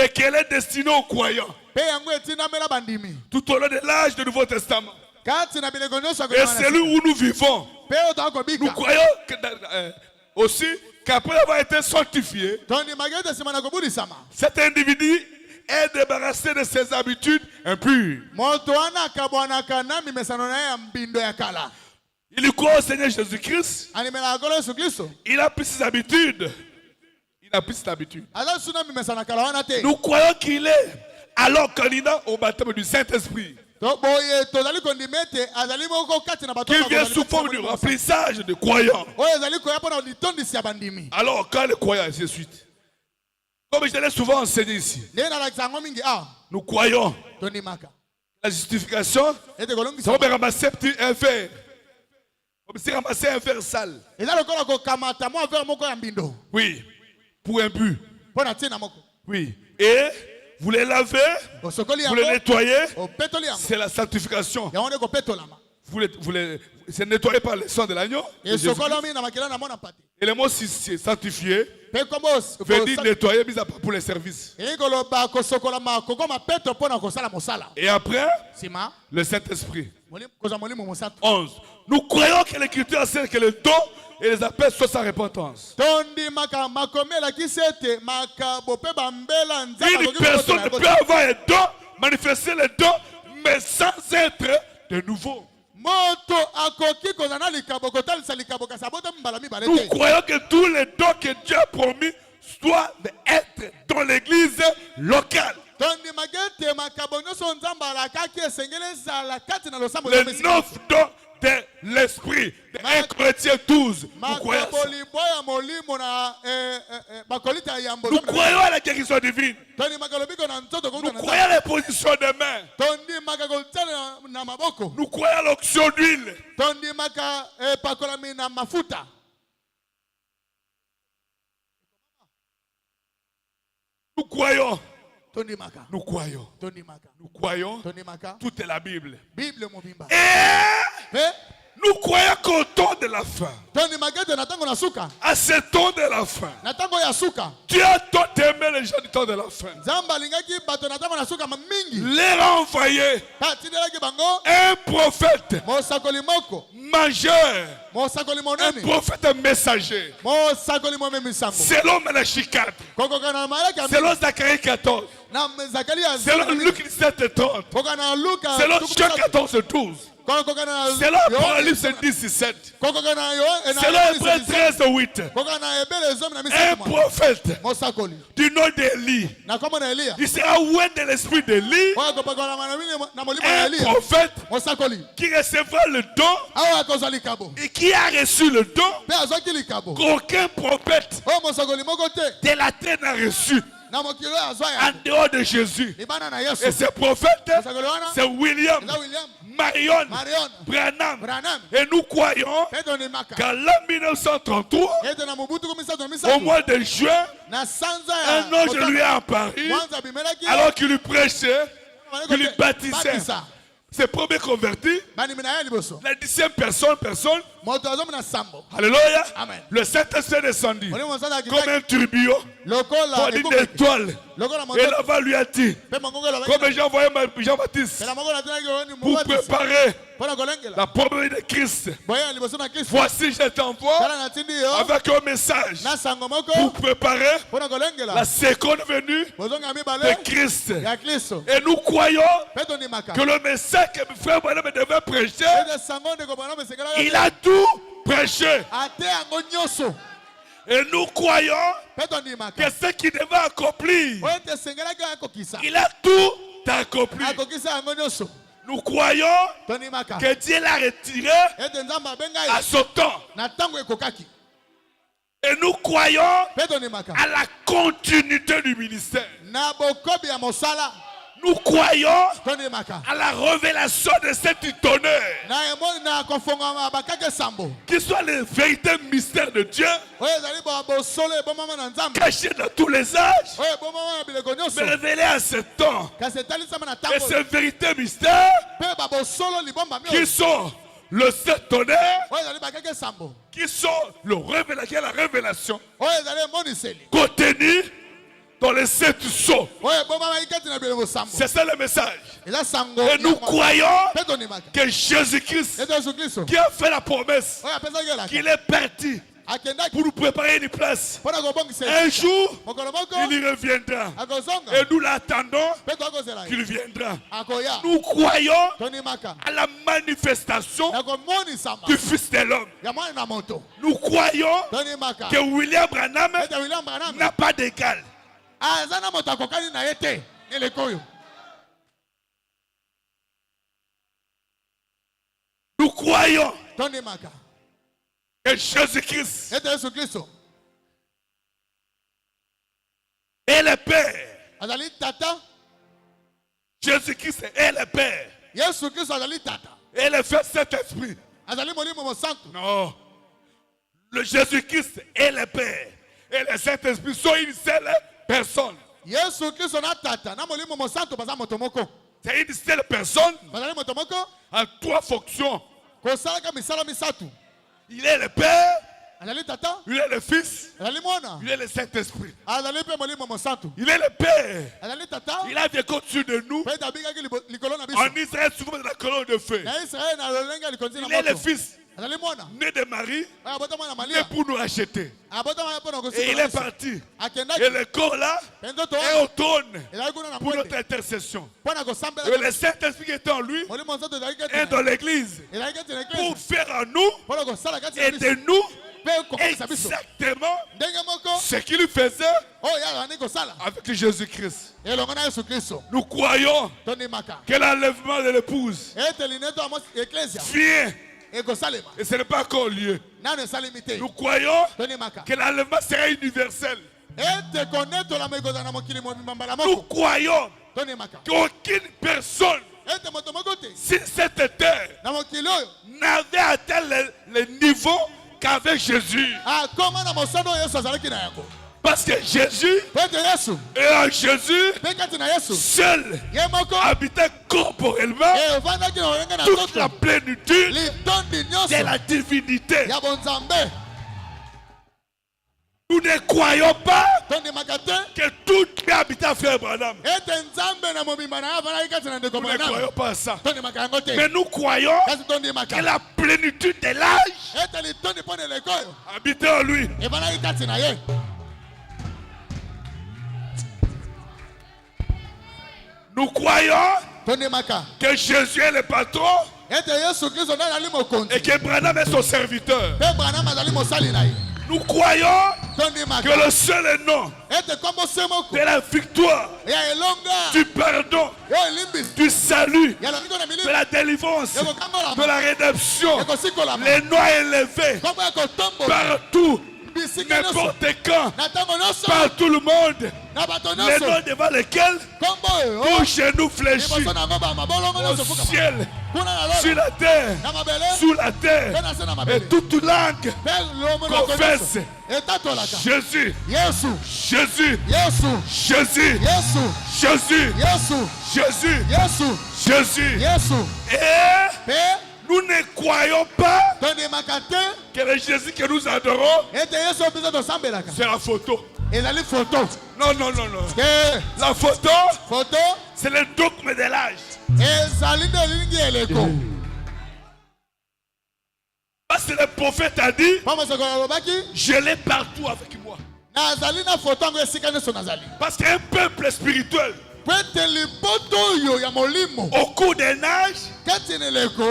Speaker 2: Et qu'elle est destinée aux croyants. Tout au long de l'âge du Nouveau Testament. Et celui où nous vivons. Nous croyons que, aussi qu'après avoir été sanctifié, cet individu est débarrassé de ses habitudes impures. Il croit au Seigneur Jésus-Christ. Il a pris ses habitudes. Nous croyons qu'il est alors candidat au baptême du Saint-Esprit. Qui vient sous forme du remplissage de croyants. Alors quand le croyant, ainsi de suite. Comme je l'ai souvent enseigné ici, nous croyons la justification, c'est comme ramasser un verre. Comme si ramasser un verre sale. Oui, pour un but. Oui. Et vous les lavez, vous les nettoyez, c'est la sanctification. Vous c'est nettoyé par le sang de l'agneau. Et le mot sanctifié veut dire nettoyer, mis à part pour les services. Et après, le Saint-Esprit. 11. Nous croyons que l'Écriture enseigne que le don et les appels sont sa repentance. Une personne ne peut avoir un don, manifester le don, mais sans être de nouveau. Nous croyons que tous les dons que Dieu a promis doivent être dans l'église locale. Les 9 dons de l'esprit, de 1 Corinthiens 12. Nous croyons à la guérison divine. Nous croyons à la position des mains. Nous croyons à l'onction d'huile. Nous croyons. Nous croyons. Nous croyons. Tout est la Bible. Et nous croyons qu'au temps de la fin, à ce temps de la fin, Dieu a tant aimé les gens du temps de la fin. Les a envoyé un prophète majeur, un prophète messager, selon Malachie 4, selon Zacharie 14, selon Luc 17 30, selon Jean 14 12, selon Apocalypse 17, selon Hébreux 13 8, un prophète du nom d'Élie, il sera oué de l'esprit d'Élie, un prophète qui recevra le don et qui a reçu le don qu'aucun prophète de la terre n'a reçu en dehors de Jésus. Et ce prophète, c'est William Marion Branham. Et nous croyons qu'en l'an 1933, au mois de juin, un ange lui a apparu alors qu'il lui prêchait, qu'il lui baptisait ses premiers convertis, la 10e personne, alléluia, le Saint-Esprit est descendu comme un tourbillon, comme une étoile. Et là-bas lui a dit, comme j'ai envoyé Jean-Baptiste pour préparer la première de Christ, voici je t'envoie avec un message pour préparer la seconde venue de Christ. Et nous croyons que le message que frère Branham devait prêcher, il a tout prêché. Et nous croyons que ce qu'il devait accomplir, il a tout accompli. Nous croyons que Dieu l'a retiré à son temps. Et nous croyons à la continuité du ministère. Nous croyons à la révélation de cet tonnerre, qui soit le véritable mystère de Dieu, caché dans tous les âges, mais révélé à ce temps. Et ce véritable mystère, qui sont le sept tonnerre, qui sont la révélation contenue dans les 7 sceaux. C'est ça le message. Et nous croyons que Jésus-Christ, qui a fait la promesse qu'il est parti pour nous préparer une place, un jour il reviendra et nous l'attendons qu'il viendra. Nous croyons à la manifestation du Fils de l'homme. Nous croyons que William Branham n'a pas d'égal. Nous croyons que Jésus-Christ est le Père.
Speaker 3: Azali tata.
Speaker 2: Jésus-Christ est le Père.
Speaker 3: Yesu Christ azali tata.
Speaker 2: Et le Fils Saint-Esprit.
Speaker 3: Azali molimo mo santo.
Speaker 2: Non. Le Jésus-Christ est le Père. Et le Saint-Esprit sont une seule personne.
Speaker 3: Yesu Christ na tata. Na molimo mo santo baza moto moko.
Speaker 2: C'est une seule personne
Speaker 3: Bazali moto moko.
Speaker 2: en 3 fonctions.
Speaker 3: Kosalaka misala misatu.
Speaker 2: Il est le Père,
Speaker 3: Azali tata.
Speaker 2: il est le Fils,
Speaker 3: Azali mwana.
Speaker 2: il est le Saint-Esprit.
Speaker 3: Azali pe molimo mo santo.
Speaker 2: Il est le Père.
Speaker 3: Azali tata.
Speaker 2: Il a vécu au-dessus de nous.
Speaker 3: Pe tabika ki likolo na biso.
Speaker 2: En Israël, souvent dans la colonne de feu.
Speaker 3: Na Israël na lolenga likonzi na
Speaker 2: Il est le
Speaker 3: moto.
Speaker 2: Fils,
Speaker 3: Azali mwana.
Speaker 2: né de Marie,
Speaker 3: Abota mwana
Speaker 2: né
Speaker 3: Maria.
Speaker 2: pour nous racheter.
Speaker 3: Abota mwana pona ko
Speaker 2: Et il est parti.
Speaker 3: Akendaki.
Speaker 2: Et le corps là
Speaker 3: Pendoto.
Speaker 2: est au trône
Speaker 3: Elaki kuna na
Speaker 2: pour notre
Speaker 3: pote.
Speaker 2: intercession.
Speaker 3: Pona ko sambela.
Speaker 2: Et le Saint-Esprit qui est en lui
Speaker 3: Molimo santo ezali kati.
Speaker 2: est dans l'église
Speaker 3: Elaki kati na
Speaker 2: pour
Speaker 3: église.
Speaker 2: faire en nous
Speaker 3: Pona ko sala kati na
Speaker 2: et
Speaker 3: biso.
Speaker 2: de nous
Speaker 3: Pe ko kisa biso.
Speaker 2: exactement
Speaker 3: Ndenge moko.
Speaker 2: ce qu'il faisait
Speaker 3: Oh ya ni ko sala.
Speaker 2: avec Jésus-Christ.
Speaker 3: Elongo na Yesu Kristo.
Speaker 2: Nous croyons
Speaker 3: Toni maka.
Speaker 2: que l'enlèvement de l'épouse
Speaker 3: Ete lineto amos ecclesia.
Speaker 2: vient
Speaker 3: E ko salema.
Speaker 2: et ce n'est pas encore lieu.
Speaker 3: Nane salimite.
Speaker 2: Nous croyons
Speaker 3: Toni maka.
Speaker 2: que l'enlèvement sera universel.
Speaker 3: Ete koneto la meko na mokili mo mbala
Speaker 2: Nous
Speaker 3: moko.
Speaker 2: croyons
Speaker 3: Toni maka.
Speaker 2: qu'aucune personne
Speaker 3: Ete moto moko te.
Speaker 2: sur cette terre
Speaker 3: Na mokili oyo.
Speaker 2: n'avait atteint le niveau qu'avec Jésus.
Speaker 3: Ah comment na mosano Yesu azalaki na yango.
Speaker 2: Parce que Jésus
Speaker 3: Pete Yesu.
Speaker 2: et en Jésus
Speaker 3: Pe kati na Yesu.
Speaker 2: seul
Speaker 3: Ye moko.
Speaker 2: habitait corporellement
Speaker 3: E vandaki na oyenga na
Speaker 2: toute la
Speaker 3: toto.
Speaker 2: plénitude
Speaker 3: Litondi
Speaker 2: de
Speaker 3: nyonso.
Speaker 2: la divinité.
Speaker 3: Ya bonzambe.
Speaker 2: Nous ne croyons pas
Speaker 3: Toni maka te.
Speaker 2: que tout Dieu habitait à Frère Branham.
Speaker 3: Ete nzambe na mobimba na avandaki kati na ndeko
Speaker 2: Nous ne
Speaker 3: Branham.
Speaker 2: croyons pas à ça.
Speaker 3: Toni maka yango te.
Speaker 2: Mais nous croyons
Speaker 3: Kasi tondi maka.
Speaker 2: que la plénitude de l'âge
Speaker 3: Ete litondi pone eleko oyo.
Speaker 2: habitait en lui.
Speaker 3: Evandaki kati na ye.
Speaker 2: Nous croyons
Speaker 3: Toni maka.
Speaker 2: que Jésus est le patron
Speaker 3: Ete Yesu Kristo nde azali mokonzi.
Speaker 2: et que Branham est son serviteur.
Speaker 3: Pe Branham azali mosali na ye.
Speaker 2: Nous croyons
Speaker 3: Tondi
Speaker 2: que
Speaker 3: maka.
Speaker 2: le seul nom
Speaker 3: Ete kombo se moko.
Speaker 2: de la victoire,
Speaker 3: Ya elonga.
Speaker 2: du pardon,
Speaker 3: Yo elimbisi.
Speaker 2: du salut,
Speaker 3: Ya longo na
Speaker 2: de
Speaker 3: miliki.
Speaker 2: la délivrance,
Speaker 3: Ya kokambola.
Speaker 2: de la rédemption,
Speaker 3: Ya kosikola.
Speaker 2: les noms élevés
Speaker 3: Kombo ya kotombo.
Speaker 2: partout,
Speaker 3: Bisika nyonso.
Speaker 2: n'importe quand,
Speaker 3: Na tango nyonso.
Speaker 2: par tout le monde,
Speaker 3: Na bato
Speaker 2: les
Speaker 3: nyonso.
Speaker 2: noms devant lesquels
Speaker 3: Kombo oyo.
Speaker 2: tout genou fléchit
Speaker 3: Liboso na ngo ba mabolongo
Speaker 2: au
Speaker 3: nyonso fuka.
Speaker 2: ciel,
Speaker 3: Kuna na
Speaker 2: sur
Speaker 3: lola.
Speaker 2: la terre,
Speaker 3: Na mabele.
Speaker 2: sous la terre,
Speaker 3: Pe na se na
Speaker 2: et
Speaker 3: mabele.
Speaker 2: toute langue
Speaker 3: Pe lomo na
Speaker 2: confesse
Speaker 3: nyonso. Etatolaka.
Speaker 2: Jésus,
Speaker 3: Yesu.
Speaker 2: Jésus,
Speaker 3: Yesu.
Speaker 2: Jésus,
Speaker 3: Yesu.
Speaker 2: Jésus,
Speaker 3: Yesu.
Speaker 2: Jésus,
Speaker 3: Yesu.
Speaker 2: Jésus.
Speaker 3: Yesu.
Speaker 2: Et
Speaker 3: Pe
Speaker 2: nous ne croyons pas
Speaker 3: toni makate.
Speaker 2: que le Jésus que nous adorons,
Speaker 3: Ete Yesu biso tosambelaka.
Speaker 2: c'est la photo.
Speaker 3: Ezali photo.
Speaker 2: Non, non, non, non.
Speaker 3: Ke
Speaker 2: La photo,
Speaker 3: photo
Speaker 2: c'est le dogme de l'âge.
Speaker 3: ezali nde elingi eleko.
Speaker 2: Parce que le prophète a dit,
Speaker 3: Mpo moseko alobaki
Speaker 2: je l'ai partout avec moi.
Speaker 3: nazali na photo yango esika nyonso nazali.
Speaker 2: Parce qu'un peuple spirituel,
Speaker 3: Po ete liboto oyo ya molimo
Speaker 2: au cours d'un âge,
Speaker 3: kati na eleko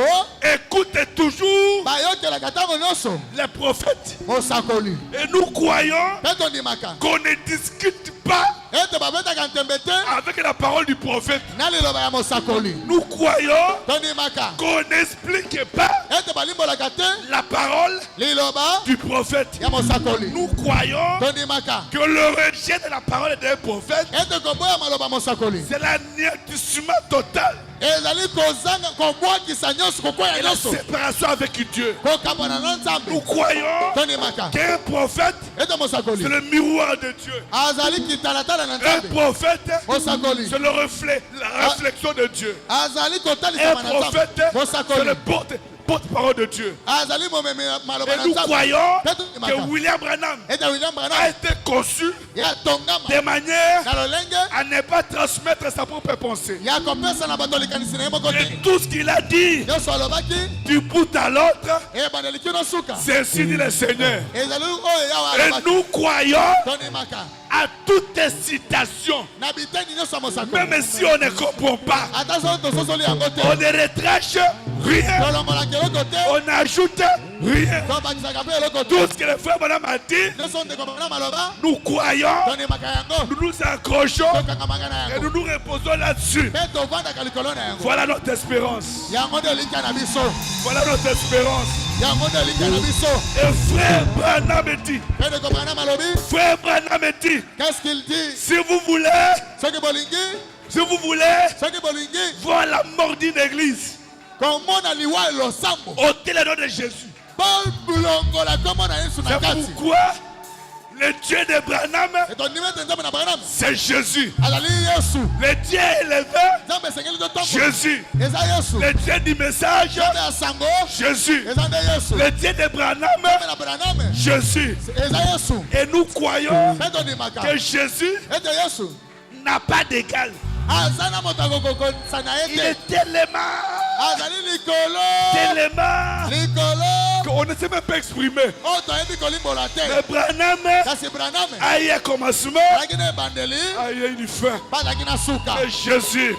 Speaker 2: écoute toujours
Speaker 3: bayokelaka ntango nyonso
Speaker 2: les prophètes.
Speaker 3: mosakoli.
Speaker 2: Et nous croyons
Speaker 3: Mpe tondimaka
Speaker 2: qu'on ne discute pas
Speaker 3: ete babetaka ntembe te
Speaker 2: avec la parole du prophète.
Speaker 3: na liloba ya mosakoli.
Speaker 2: Nous croyons
Speaker 3: Tondimaka
Speaker 2: qu'on n'explique pas
Speaker 3: ete balimbolaka te
Speaker 2: la parole
Speaker 3: liloba
Speaker 2: du prophète.
Speaker 3: ya mosakoli.
Speaker 2: Nous croyons
Speaker 3: Tondimaka
Speaker 2: que le rejet de la parole d'un prophète,
Speaker 3: ete koboya maloba mosakoli
Speaker 2: c'est l'anéantissement total
Speaker 3: ezali kozanga kobwakisa nyonso kokwea
Speaker 2: et la
Speaker 3: nyonso
Speaker 2: séparation avec Dieu.
Speaker 3: kokabwana na
Speaker 2: Nous
Speaker 3: nzambe.
Speaker 2: croyons
Speaker 3: Tondimaka
Speaker 2: qu'un prophète,
Speaker 3: ete mosakoli
Speaker 2: c'est le miroir de Dieu.
Speaker 3: azali kitalatala na
Speaker 2: Un
Speaker 3: nzambe.
Speaker 2: prophète,
Speaker 3: Mosakoli
Speaker 2: c'est le reflet, la réflexion de Dieu.
Speaker 3: azali
Speaker 2: Un
Speaker 3: kotalisama na
Speaker 2: prophète,
Speaker 3: nzambe.
Speaker 2: c'est
Speaker 3: Mosakoli
Speaker 2: le porte-parole de Dieu.
Speaker 3: azali momemi maloba
Speaker 2: Et
Speaker 3: na
Speaker 2: nous
Speaker 3: nzambe.
Speaker 2: croyons
Speaker 3: Mpe
Speaker 2: que
Speaker 3: tondimaka
Speaker 2: William Branham
Speaker 3: ete William
Speaker 2: a
Speaker 3: Branham
Speaker 2: été conçu
Speaker 3: ya tongama
Speaker 2: de manière
Speaker 3: na lolenge
Speaker 2: à ne pas transmettre sa propre pensée.
Speaker 3: ya kopesa na bato likanisi na ye moko te.
Speaker 2: Et tout ce qu'il a dit
Speaker 3: nyonso alobaki
Speaker 2: du bout à l'autre,
Speaker 3: ebandeli kino suka
Speaker 2: c'est ainsi dit le Seigneur.
Speaker 3: ezali oyo yawa
Speaker 2: Et
Speaker 3: alobaki.
Speaker 2: nous croyons
Speaker 3: Tondimaka
Speaker 2: à toute citation,
Speaker 3: na biteni nyonso ya mosakoli
Speaker 2: même si on ne comprend pas.
Speaker 3: ata soki tososoli yango te
Speaker 2: On ne retranche rien,
Speaker 3: tolongolaki eloko te
Speaker 2: on n'ajoute rien.
Speaker 3: tobakisaka mpe eloko
Speaker 2: Tout
Speaker 3: te
Speaker 2: ce que le frère Branham a dit,
Speaker 3: nyonso ndeko Branham maloba
Speaker 2: nous croyons,
Speaker 3: tondimaka yango
Speaker 2: nous nous accrochons
Speaker 3: tokangamaka na
Speaker 2: et
Speaker 3: yango
Speaker 2: nous nous reposons là-dessus.
Speaker 3: mpe tovandaka likolo na yango
Speaker 2: Voilà notre espérance.
Speaker 3: yango nde elinga na biso.
Speaker 2: Voilà notre espérance. Et frère Branham dit. Frère Branham dit.
Speaker 3: Qu'est-ce qu'il dit?
Speaker 2: Si vous voulez voir la mort d'une église, ôtez le nom de Jésus. C'est pourquoi le Dieu de Branham, c'est Jésus. Le Dieu élevé, Jésus. Le Dieu du message, Jésus. Le Dieu de Branham, Jésus. Et nous croyons que Jésus n'a pas d'égal. Il est tellement qu'on ne sait même pas exprimer. Le Branham a eu un commencement, a eu une fin. Et Jésus,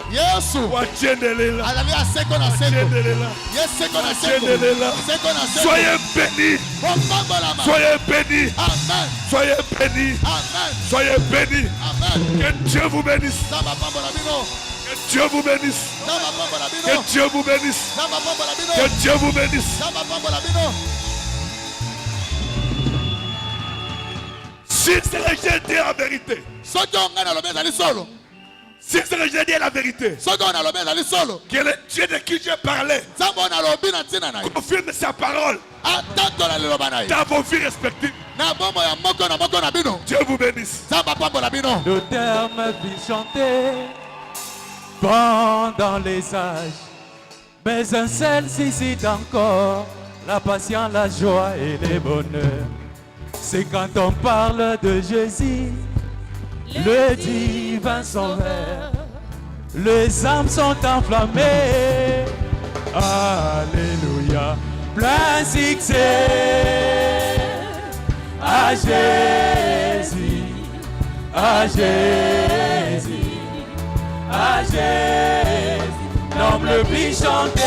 Speaker 2: soyez bénis, soyez bénis, soyez bénis, soyez bénis. Que Dieu vous bénisse. Que Dieu vous bénisse. Que Dieu vous bénisse. Que Dieu vous bénisse. Si c'est que je dis la vérité. Si c'est que je dis la vérité. Que le Dieu de qui je parlais confirme sa parole dans vos vies respectives. Dieu vous bénisse.
Speaker 5: Le terme fut chanté pendant les âges, mais un seul suscite encore la patience, la joie et le bonheur. C'est quand on parle de Jésus, le divin sauveur. Les âmes sont enflammées. Alléluia. Plein succès à Jésus, à Jésus, à Jésus. L'homme le plus chanté,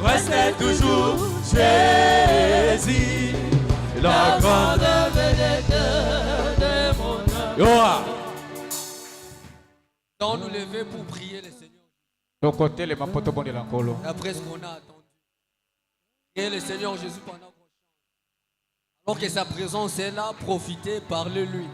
Speaker 5: restez toujours Jésus, la grande vedette de mon âme.
Speaker 4: Dans nous lever pour prier le Seigneur. Après ce qu'on a attendu. Et le Seigneur Jésus pendant qu'on chante. Alors que sa présence est là, profitez, parlez-lui.